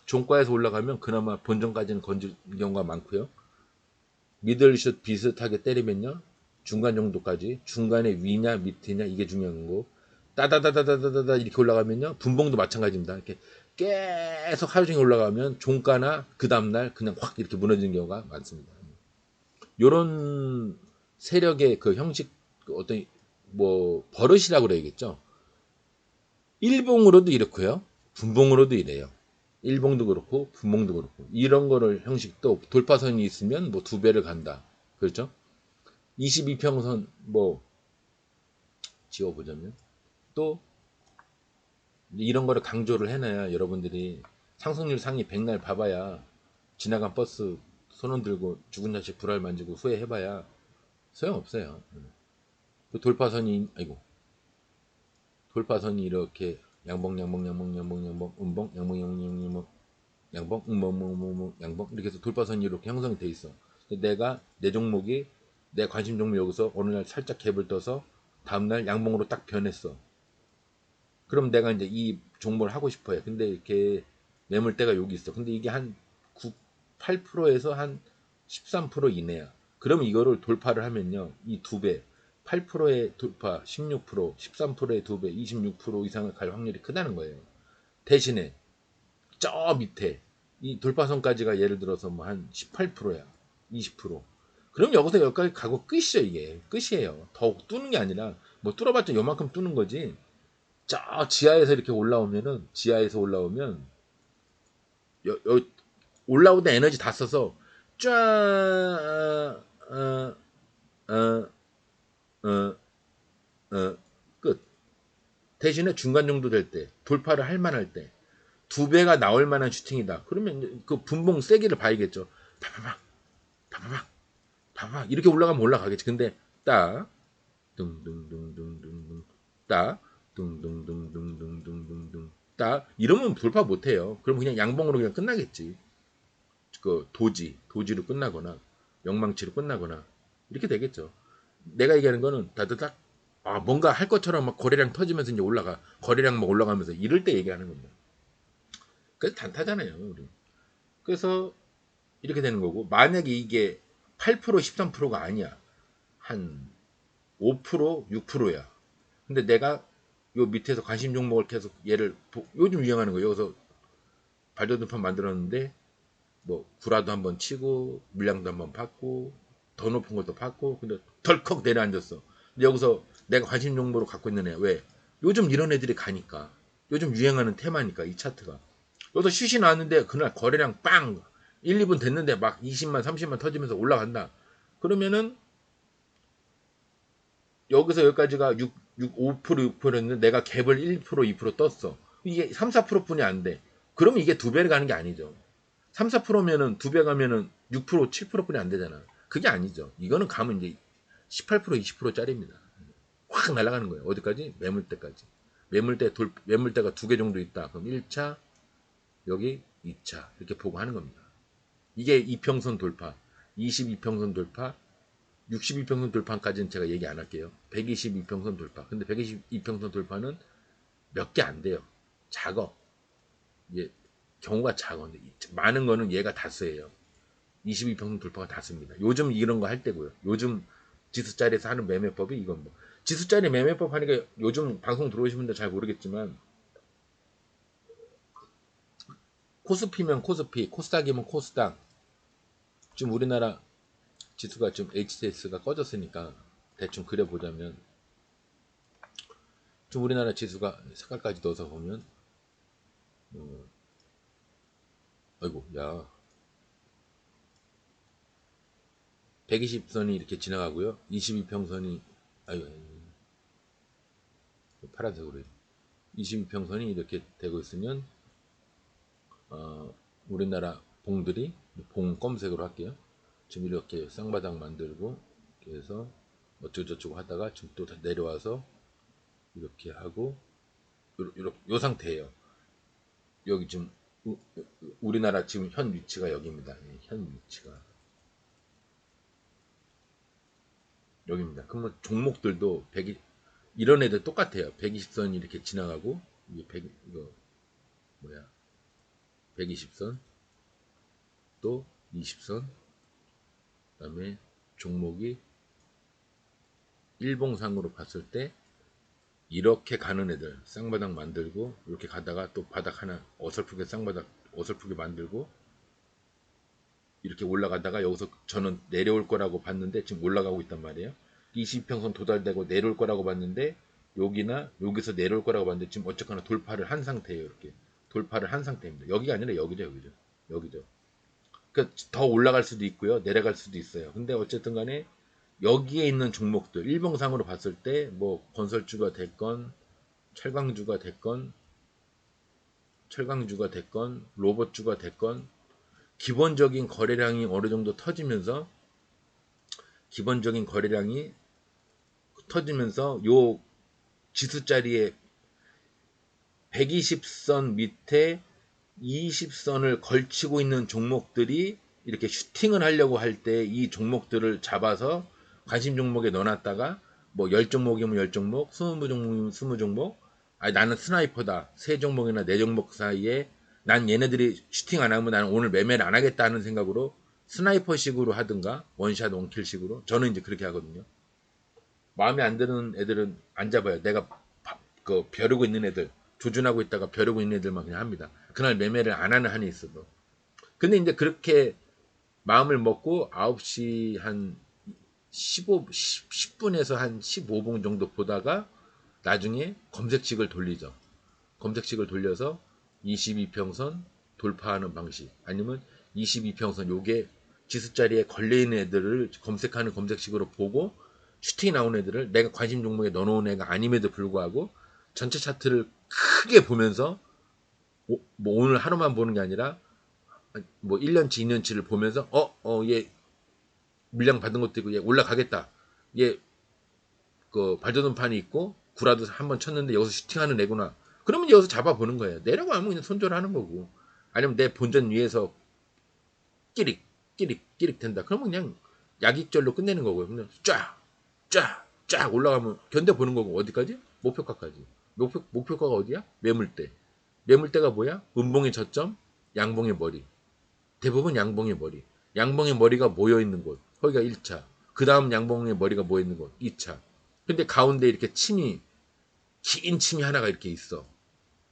종가에서 올라가면 그나마 본전까지는 건질 경우가 많고요 미들슛 비슷하게 때리면요 중간 정도까지 중간에 위냐 밑이냐 이게 중요한 거고 따다다다다다다 이렇게 올라가면요 분봉도 마찬가지입니다. 이렇게 계속 하루 종일 올라가면 종가나 그 다음날 그냥 확 이렇게 무너지는 경우가 많습니다. 요런 세력의 그 형식 그 어떤 뭐 버릇이라고 그래야겠죠. 일봉으로도 이렇고요. 분봉으로도 이래요. 일봉도 그렇고 분봉도 그렇고 이런 거를 형식도 돌파선이 있으면 뭐 두 배를 간다. 그렇죠? 22평선 뭐 지워보자면 또 이런 거를 강조를 해놔야 여러분들이 상승률 상위 100날 봐봐야 지나간 버스 손흔 들고 죽은 자식 불알 만지고 후회해봐야 소용없어요. 그 돌파선이 아이고 돌파선이 이렇게 양봉 양봉 양봉 양봉 양봉 음봉 양봉 양봉 양봉 양봉 음봉 양봉 이렇게 해서 돌파선이 이렇게 형성이 돼 있어. 내가 내 종목이 내 관심 종목 여기서 어느 날 살짝 갭을 떠서 다음날 양봉으로 딱 변했어. 그럼 내가 이제 이 종목을 하고 싶어요. 근데 이렇게 매물대가 여기 있어. 근데 이게 한 9, 8%에서 한 13% 이내야. 그럼 이거를 돌파를 하면요. 이 두 배, 8%의 돌파, 16%, 13%의 두 배, 26% 이상을 갈 확률이 크다는 거예요. 대신에 저 밑에 이 돌파선까지가 예를 들어서 뭐 한 18%야. 20%. 그럼 여기서 여기까지 가고 끝이죠, 이게. 끝이에요. 더 뚫는 게 아니라 뭐 뚫어봤자 요만큼 뚫는 거지. 저 지하에서 이렇게 올라오면은 지하에서 올라오면 올라오던 에너지 다 써서 쫙 어, 어, 끝. 대신에 중간 정도 될 때 돌파를 할 만할 때 두 배가 나올 만한 슈팅이다. 그러면 그 분봉 세기를 봐야겠죠. 파파박 파파박 파파박 이렇게 올라가면 올라가겠지. 근데 딱 둥둥둥둥둥둥 딱 둥둥둥둥둥둥둥 딱 이러면 돌파 못해요. 그럼 그냥 양봉으로 그냥 끝나겠지. 그 도지로 끝나거나 영망치로 끝나거나 이렇게 되겠죠. 내가 얘기하는 거는 다다닥 뭔가 할 것처럼 막 거래량 터지면서 이제 올라가 거래량 막 올라가면서 이럴 때 얘기하는 겁니다. 그래서 단타잖아요, 우리. 그래서 이렇게 되는 거고 만약에 이게 8% 13%가 아니야. 한 5% 6%야. 근데 내가 요 밑에서 관심 종목을 계속 얘를 요즘 유행하는 거예요. 여기서 발전등판 만들었는데 뭐 구라도 한번 치고 물량도 한번 팠고 더 높은 것도 팠고 근데 덜컥 내려앉았어. 근데 여기서 내가 관심 종목으로 갖고 있는 애 왜? 요즘 이런 애들이 가니까 요즘 유행하는 테마니까 이 차트가 여기서 슛이 나왔는데 그날 거래량 빵 1, 2분 됐는데 막 20만 30만 터지면서 올라간다. 그러면은 여기서 여기까지가 5% 6%였는데 내가 갭을 1% 2% 떴어. 이게 3, 4%뿐이 안 돼. 그러면 이게 두 배를 가는 게 아니죠. 3, 4%면은 두 배 가면은 6%, 7%뿐이 안 되잖아. 그게 아니죠. 이거는 가면 이제 18%, 20%짜리입니다. 확 날아가는 거예요. 어디까지? 매물대까지. 매물대가 두 개 정도 있다. 그럼 1차, 여기 2차 이렇게 보고 하는 겁니다. 이게 이평선 돌파, 22평선 돌파, 62평선 돌파까지는 제가 얘기 안 할게요. 122평선 돌파. 근데 122평선 돌파는 몇 개 안 돼요. 작어. 예, 경우가 작어. 많은 거는 얘가 다수예요. 22평선 돌파가 다수입니다. 요즘 이런 거 할 때고요. 요즘 지수짜리에서 하는 매매법이 이건 뭐. 지수짜리 매매법 하니까 요즘 방송 들어오신 분들 잘 모르겠지만 코스피면 코스피, 코스닥이면 코스닥. 지금 우리나라 지수가 좀 HTS가 꺼졌으니까 대충 그려보자면 지금 우리나라 지수가 색깔까지 넣어서 보면 아이고 야 120선이 이렇게 지나가고요. 22평선이 아유 파란색으로 22평선이 이렇게 되고 있으면 우리나라 봉들이 봉 검색으로 할게요. 지금 이렇게 쌍바닥 만들고 이렇게 해서 어쩌고저쩌고 하다가 지금 또 내려와서 이렇게 하고 요 상태예요. 여기 지금 우리나라 지금 현 위치가 여기입니다. 현 위치가 여기입니다. 그러면 종목들도 100 이런 애들 똑같아요. 120선 이렇게 지나가고 이게 100 이거 뭐야 120선 또 20선 그다음에 종목이 일봉상으로 봤을 때 이렇게 가는 애들 쌍바닥 만들고 이렇게 가다가 또 바닥 하나 어설프게 쌍바닥 어설프게 만들고 이렇게 올라가다가 여기서 저는 내려올 거라고 봤는데 지금 올라가고 있단 말이에요. 20평선 도달되고 내려올 거라고 봤는데 여기나 여기서 내려올 거라고 봤는데 지금 어쨌거나 돌파를 한 상태예요. 이렇게 돌파를 한 상태입니다. 여기가 아니라 여기죠, 여기죠, 여기죠. 그러니까 더 올라갈 수도 있고요, 내려갈 수도 있어요. 근데 어쨌든 간에 여기에 있는 종목들 일봉상으로 봤을 때 뭐 건설주가 됐건 철강주가 됐건 로봇주가 됐건 기본적인 거래량이 어느 정도 터지면서 요 지수자리에 120선 밑에 20선을 걸치고 있는 종목들이 이렇게 슈팅을 하려고 할 때 이 종목들을 잡아서 관심 종목에 넣어놨다가 뭐 10종목이면 10종목, 20종목이면 20종목 아니 나는 스나이퍼다. 3종목이나 4종목 사이에 난 얘네들이 슈팅 안 하면 나는 오늘 매매를 안 하겠다 하는 생각으로 스나이퍼식으로 하든가 원샷 원킬식으로 저는 이제 그렇게 하거든요. 마음에 안 드는 애들은 안 잡아요. 내가 그 벼르고 있는 애들 조준하고 있다가 벼르고 있는 애들만 그냥 합니다. 그날 매매를 안 하는 한이 있어도. 근데 이제 그렇게 마음을 먹고 9시 한 10분에서 한 15분 정도 보다가 나중에 검색식을 돌리죠. 검색식을 돌려서 22평선 돌파하는 방식 아니면 22평선 요게 지수자리에 걸려있는 애들을 검색하는 검색식으로 보고 슈팅이 나온 애들을 내가 관심 종목에 넣어놓은 애가 아님에도 불구하고 전체 차트를 크게 보면서 뭐 오늘 하루만 보는 게 아니라 뭐 1년치 2년치를 보면서 얘 물량 받은 것도 있고 얘 올라가겠다 얘 그 발전판이 있고 구라도 한번 쳤는데 여기서 슈팅하는 애구나 그러면 여기서 잡아보는 거예요. 내려가면 그냥 손절하는 거고 아니면 내 본전 위에서 끼릭 된다 그러면 그냥 약익절로 끝내는 거고요. 그냥 쫙 올라가면 견뎌보는 거고 어디까지? 목표가까지. 목표가가 어디야? 매물대가 뭐야? 음봉의 저점, 양봉의 머리. 대부분 양봉의 머리. 양봉의 머리가 모여있는 곳. 거기가 1차. 그 다음 양봉의 머리가 모여있는 곳. 2차. 근데 가운데 이렇게 긴 침이 하나가 이렇게 있어.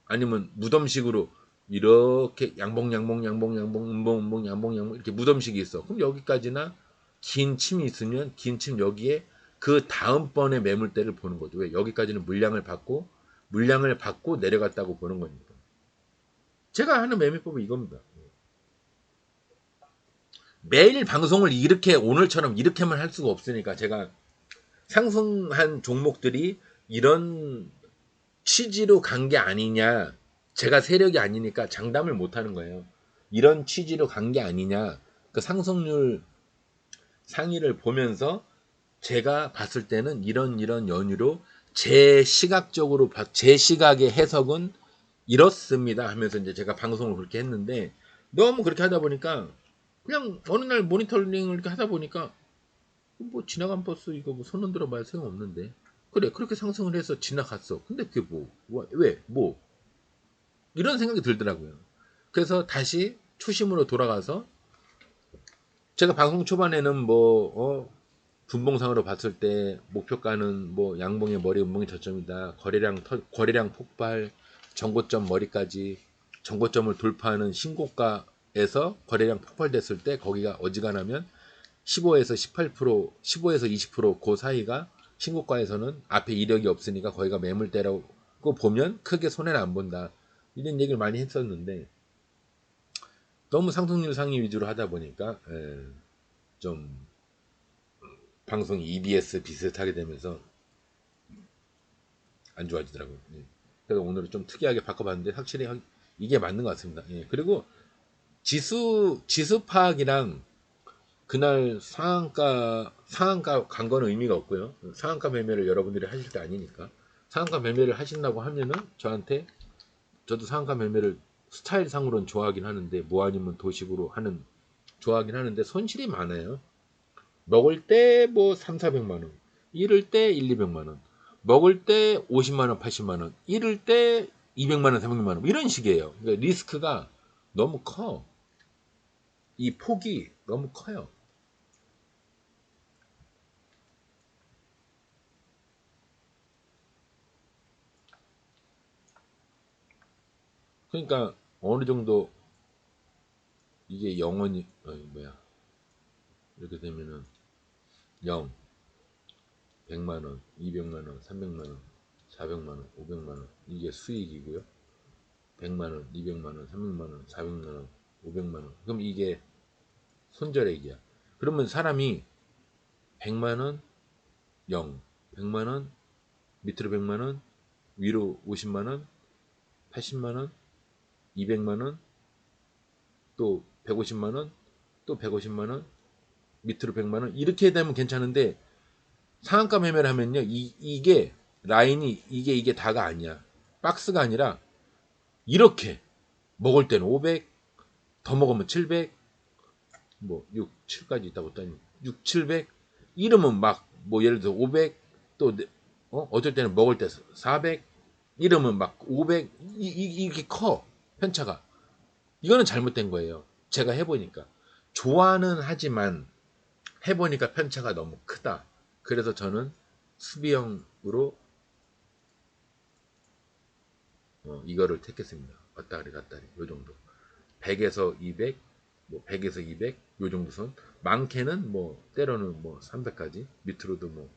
아니면 무덤식으로 이렇게 양봉 이렇게 무덤식이 있어. 그럼 여기까지나 긴 침이 있으면 긴 침 여기에 그 다음번에 매물대를 보는 거죠. 왜? 여기까지는 물량을 받고 내려갔다고 보는 거니까. 제가 하는 매매법은 이겁니다. 매일 방송을 이렇게 오늘처럼 이렇게만 할 수가 없으니까 제가 상승한 종목들이 이런 취지로 간 게 아니냐. 제가 세력이 아니니까 장담을 못 하는 거예요. 이런 취지로 간 게 아니냐. 그 상승률 상위를 보면서 제가 봤을 때는 이런 연유로 제 시각적으로 제 시각의 해석은 이렇습니다 하면서 이제 제가 방송을 그렇게 했는데 너무 그렇게 하다 보니까 그냥 어느 날 모니터링을 이렇게 하다 보니까 뭐 지나간 버스 이거 뭐 손 흔들어 말 소용 없는데 그래 그렇게 상승을 해서 지나갔어. 근데 그게 뭐 이런 생각이 들더라고요. 그래서 다시 초심으로 돌아가서 제가 방송 초반에는 분봉상으로 봤을 때 목표가는 뭐 양봉의 머리 음봉의 저점이다. 거래량 폭발 전고점 머리까지 전고점을 돌파하는 신고가에서 거래량 폭발됐을 때 거기가 어지간하면 15에서 18%, 15에서 20%그 사이가 신고가에서는 앞에 이력이 없으니까 거기가 매물대라고 보면 크게 손해는 안 본다. 이런 얘기를 많이 했었는데 너무 상승률 상위 위주로 하다 보니까 좀 방송이 EBS 비슷하게 되면서 안 좋아지더라고요. 예. 그래서 오늘은 좀 특이하게 바꿔봤는데 확실히 이게 맞는 것 같습니다. 예. 그리고 지수 파악이랑 그날 상한가 간 거는 의미가 없고요. 상한가 매매를 여러분들이 하실 때 아니니까. 상한가 매매를 하신다고 하면은 저도 상한가 매매를 스타일상으로는 좋아하긴 하는데 뭐 아니면 도식으로 하는 좋아하긴 하는데 손실이 많아요. 먹을 때 뭐 3, 400만 원. 잃을 때 1, 200만 원. 먹을 때 50만 원, 80만 원. 잃을 때 200만 원, 300만 원. 이런 식이에요. 그러니까 리스크가 너무 커. 이 폭이 너무 커요. 그러니까 어느 정도 이게 영원히 이렇게 되면은 0, 100만 원, 200만 원, 300만 원, 400만 원, 500만 원 이게 수익이고요. 100만 원, 200만 원, 300만 원, 400만 원, 500만 원. 그럼 이게 손절액이야. 그러면 사람이 100만 원 0, 100만 원 밑으로 100만 원, 위로 50만 원, 80만 원, 200만 원, 또 150만 원, 또 150만 원, 밑으로 100만 원 이렇게 되면 괜찮은데 상한가 매매를 하면요. 이게 라인이 이게 다가 아니야. 박스가 아니라 이렇게 먹을 때는 500, 더 먹으면 700, 뭐 6, 7까지 있다고 했더니 6, 700 이러면 막 뭐 예를 들어 500 또 어쩔 때는 먹을 때 400 이러면 막 500 이렇게 커 편차가. 이거는 잘못된 거예요. 제가 해보니까 좋아는 하지만 해보니까 편차가 너무 크다. 그래서 저는 수비형으로 이거를 택했습니다. 왔다리 갔다리 요 정도. 100에서 200, 뭐 100에서 200, 요 정도 선. 많게는 뭐 때로는 뭐 300까지 밑으로도 뭐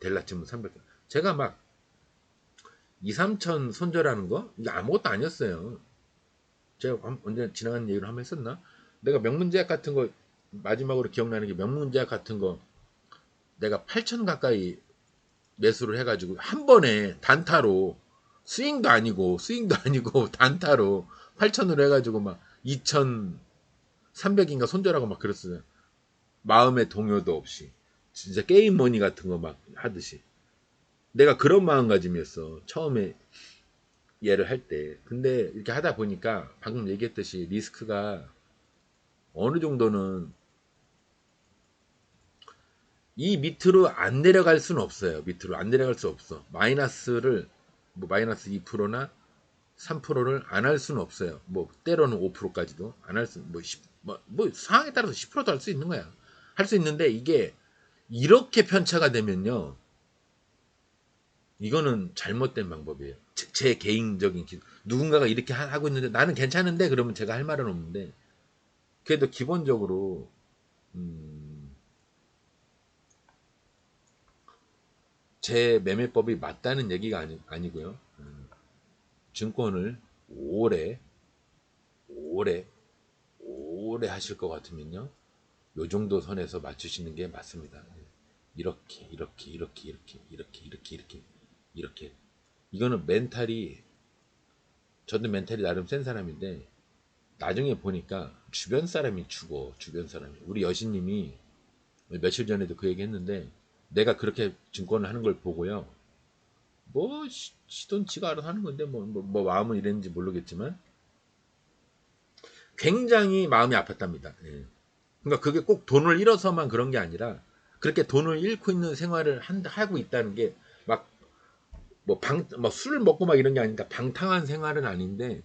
델라치면 300. 제가 막 2, 3천 손절하는 거 이게 아무것도 아니었어요. 제가 언제 지나간 얘기를 한번 했었나? 내가 명문제약 같은 거 마지막으로 기억나는 게 명문제약 같은 거 내가 8천 가까이 매수를 해가지고 한 번에 단타로 스윙도 아니고 단타로 8천으로 해가지고 막 2,300인가 손절하고 막 그랬어요. 마음의 동요도 없이 진짜 게임 머니 같은 거 막 하듯이 내가 그런 마음가짐이었어 처음에 얘를 할 때. 근데 이렇게 하다 보니까 방금 얘기했듯이 리스크가 어느 정도는 이 밑으로 안 내려갈 수는 없어요. 밑으로 안 내려갈 수 없어. 마이너스를 뭐 마이너스 2%나 3%를 안 할 수는 없어요. 뭐 때로는 5%까지도 안 할 수, 뭐 상황에 따라서 10%도 할 수 있는 거야. 할 수 있는데 이게 이렇게 편차가 되면요. 이거는 잘못된 방법이에요. 제 개인적인 누군가가 이렇게 하고 있는데 나는 괜찮은데 그러면 제가 할 말은 없는데 그래도 기본적으로 제 매매법이 맞다는 얘기가 아니고요. 증권을 오래 오래 오래 하실 것 같으면요. 요 정도 선에서 맞추시는 게 맞습니다. 이렇게 이렇게 이렇게 이렇게 이렇게 이렇게 이렇게 이렇게 이거는 멘탈이 저도 멘탈이 나름 센 사람인데 나중에 보니까 주변 사람이 죽어. 주변 사람이 우리 여신님이 며칠 전에도 그 얘기 했는데 내가 그렇게 증권을 하는 걸 보고요. 뭐 시돈 지가 알아서 하는 건데 뭐 마음은 이랬는지 모르겠지만 굉장히 마음이 아팠답니다. 예. 그러니까 그게 꼭 돈을 잃어서만 그런 게 아니라 그렇게 돈을 잃고 있는 생활을 하고 있다는 게 막 뭐 술을 먹고 막 이런 게 아니니까 방탕한 생활은 아닌데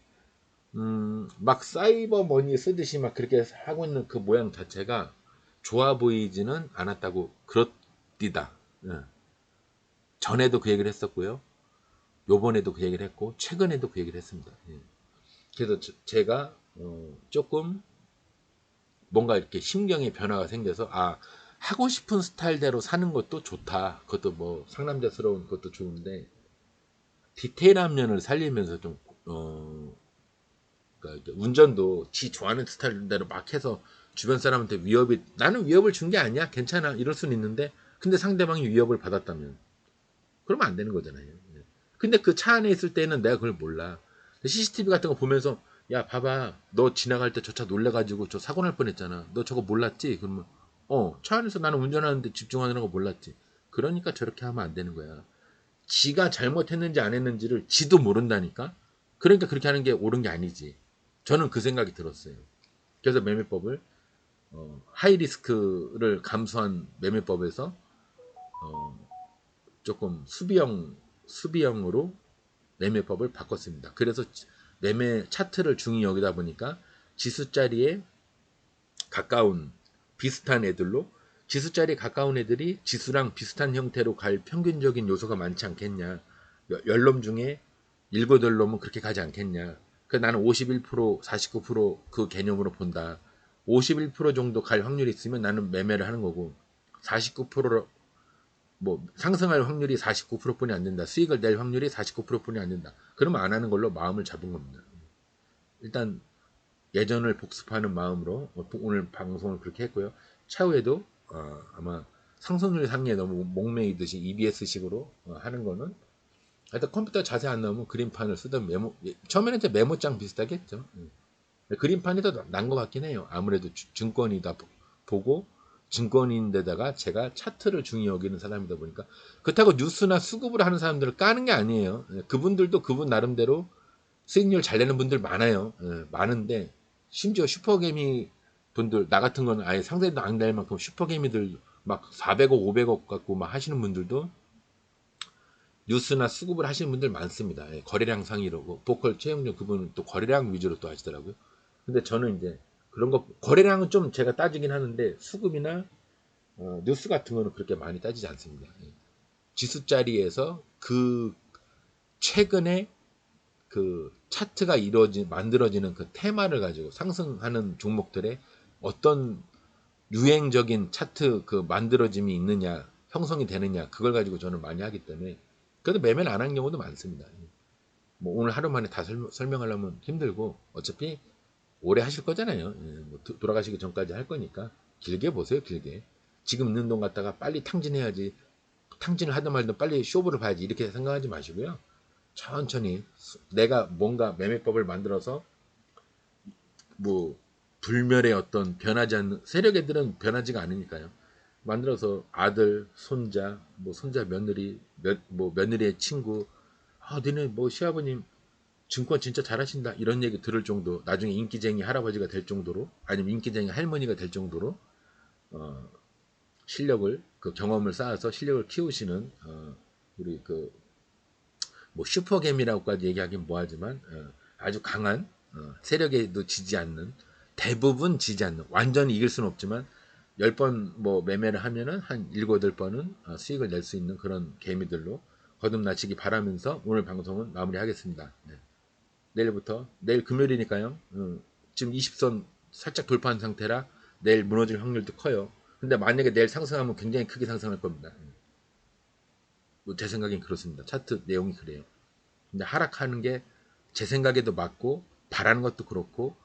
막 사이버 머니 쓰듯이 막 그렇게 하고 있는 그 모양 자체가 좋아 보이지는 않았다고 그렇디다. 예. 전에도 그 얘기를 했었고요. 요번에도 그 얘기를 했고 최근에도 그 얘기를 했습니다. 예. 그래서 제가 조금 뭔가 이렇게 심경의 변화가 생겨서 하고 싶은 스타일대로 사는 것도 좋다. 그것도 뭐 상남자스러운 것도 좋은데 디테일한 면을 살리면서 좀 그러니까 운전도 지 좋아하는 스타일대로 막 해서 주변 사람한테 나는 위협을 준 게 아니야 괜찮아 이럴 수는 있는데 근데 상대방이 위협을 받았다면 그러면 안 되는 거잖아요. 예. 근데 그 차 안에 있을 때는 내가 그걸 몰라. CCTV 같은 거 보면서 야 봐봐 너 지나갈 때 저 차 놀래가지고 저 사고 날 뻔했잖아. 너 저거 몰랐지? 그러면 차 안에서 나는 운전하는데 집중하는 거 몰랐지. 그러니까 저렇게 하면 안 되는 거야. 지가 잘못했는지 안 했는지를 지도 모른다니까. 그러니까 그렇게 하는 게 옳은 게 아니지. 저는 그 생각이 들었어요. 그래서 매매법을 하이 리스크를 감수한 매매법에서 조금 수비형으로 매매법을 바꿨습니다. 그래서 매매 차트를 중히 여기다 보니까 지수 자리에 가까운 비슷한 애들로 지수 자리에 가까운 애들이 지수랑 비슷한 형태로 갈 평균적인 요소가 많지 않겠냐. 10놈 중에 7, 8놈은 그렇게 가지 않겠냐. 그 나는 51%, 49%그 개념으로 본다. 51% 정도 갈 확률이 있으면 나는 매매를 하는 거고 49%로 뭐 상승할 확률이 49%뿐이 안 된다. 수익을 낼 확률이 49%뿐이 안 된다. 그러면 안 하는 걸로 마음을 잡은 겁니다. 일단 예전을 복습하는 마음으로 오늘 방송을 그렇게 했고요. 차후에도 아마 상승률 상에 너무 목매이듯이 EBS식으로 하는 거는 하여튼 컴퓨터 자세 안 나오면 그림판을 쓰던 처음에는 이제 메모장 비슷하겠죠. 그림판이 더 난 것 같긴 해요. 아무래도 증권이다 보고 증권인데다가 제가 차트를 중요 여기는 사람이다 보니까 그렇다고 뉴스나 수급을 하는 사람들을 까는 게 아니에요. 그분들도 그분 나름대로 수익률 잘 내는 분들 많아요. 많은데 심지어 슈퍼개미 분들 나 같은 건 아예 상대도 안 될 만큼 슈퍼개미들 막 400억 500억 갖고 막 하시는 분들도 뉴스나 수급을 하시는 분들 많습니다. 거래량 상위로 보컬 최영준 그분은 또 거래량 위주로 또 하시더라고요. 근데 저는 이제 그런 거 거래량은 좀 제가 따지긴 하는데 수급이나 뉴스 같은 거는 그렇게 많이 따지지 않습니다. 지수 자리에서 그 최근에 그 차트가 만들어지는 그 테마를 가지고 상승하는 종목들의 어떤 유행적인 차트 그 만들어짐이 있느냐, 형성이 되느냐, 그걸 가지고 저는 많이 하기 때문에 그래도 매매를 안 한 경우도 많습니다. 뭐 오늘 하루 만에 다 설명하려면 힘들고 어차피 오래 하실 거잖아요. 뭐 돌아가시기 전까지 할 거니까 길게 보세요, 길게. 지금 있는 돈 갖다가 빨리 탕진해야지. 탕진을 하든 말든 빨리 쇼부를 봐야지 이렇게 생각하지 마시고요. 천천히 내가 뭔가 매매법을 만들어서 뭐 불멸의 어떤 변하지 않는 세력 애들은 변하지가 않으니까요. 만들어서 아들, 손자, 뭐 손자 며느리, 뭐 며느리의 친구, 너네 뭐 시아버님 증권 진짜 잘하신다 이런 얘기 들을 정도, 나중에 인기쟁이 할아버지가 될 정도로, 아니면 인기쟁이 할머니가 될 정도로 실력을 그 경험을 쌓아서 실력을 키우시는 우리 그 뭐 슈퍼겜이라고까지 얘기하긴 뭐하지만 아주 강한 세력에도 지지 않는, 대부분 지지 않는, 완전히 이길 수는 없지만 10번 뭐 매매를 하면은 한 7, 8번은 수익을 낼 수 있는 그런 개미들로 거듭나시기 바라면서 오늘 방송은 마무리하겠습니다. 네. 내일부터 내일 금요일이니까요. 지금 20선 살짝 돌파한 상태라 내일 무너질 확률도 커요. 근데 만약에 내일 상승하면 굉장히 크게 상승할 겁니다. 뭐 제 생각엔 그렇습니다. 차트 내용이 그래요. 근데 하락하는 게 제 생각에도 맞고 바라는 것도 그렇고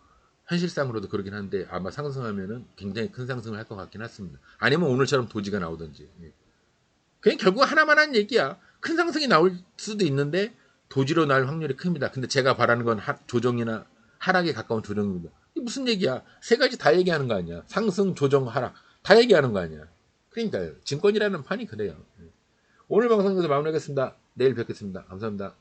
현실상으로도 그러긴 한데 아마 상승하면은 굉장히 큰 상승을 할 것 같긴 했습니다. 아니면 오늘처럼 도지가 나오든지. 그냥 결국 하나만 한 얘기야. 큰 상승이 나올 수도 있는데 도지로 날 확률이 큽니다. 근데 제가 바라는 건 조정이나 하락에 가까운 조정입니다. 이게 무슨 얘기야? 세 가지 다 얘기하는 거 아니야. 상승, 조정, 하락 다 얘기하는 거 아니야. 그러니까요. 증권이라는 판이 그래요. 오늘 방송에서 마무리하겠습니다. 내일 뵙겠습니다. 감사합니다.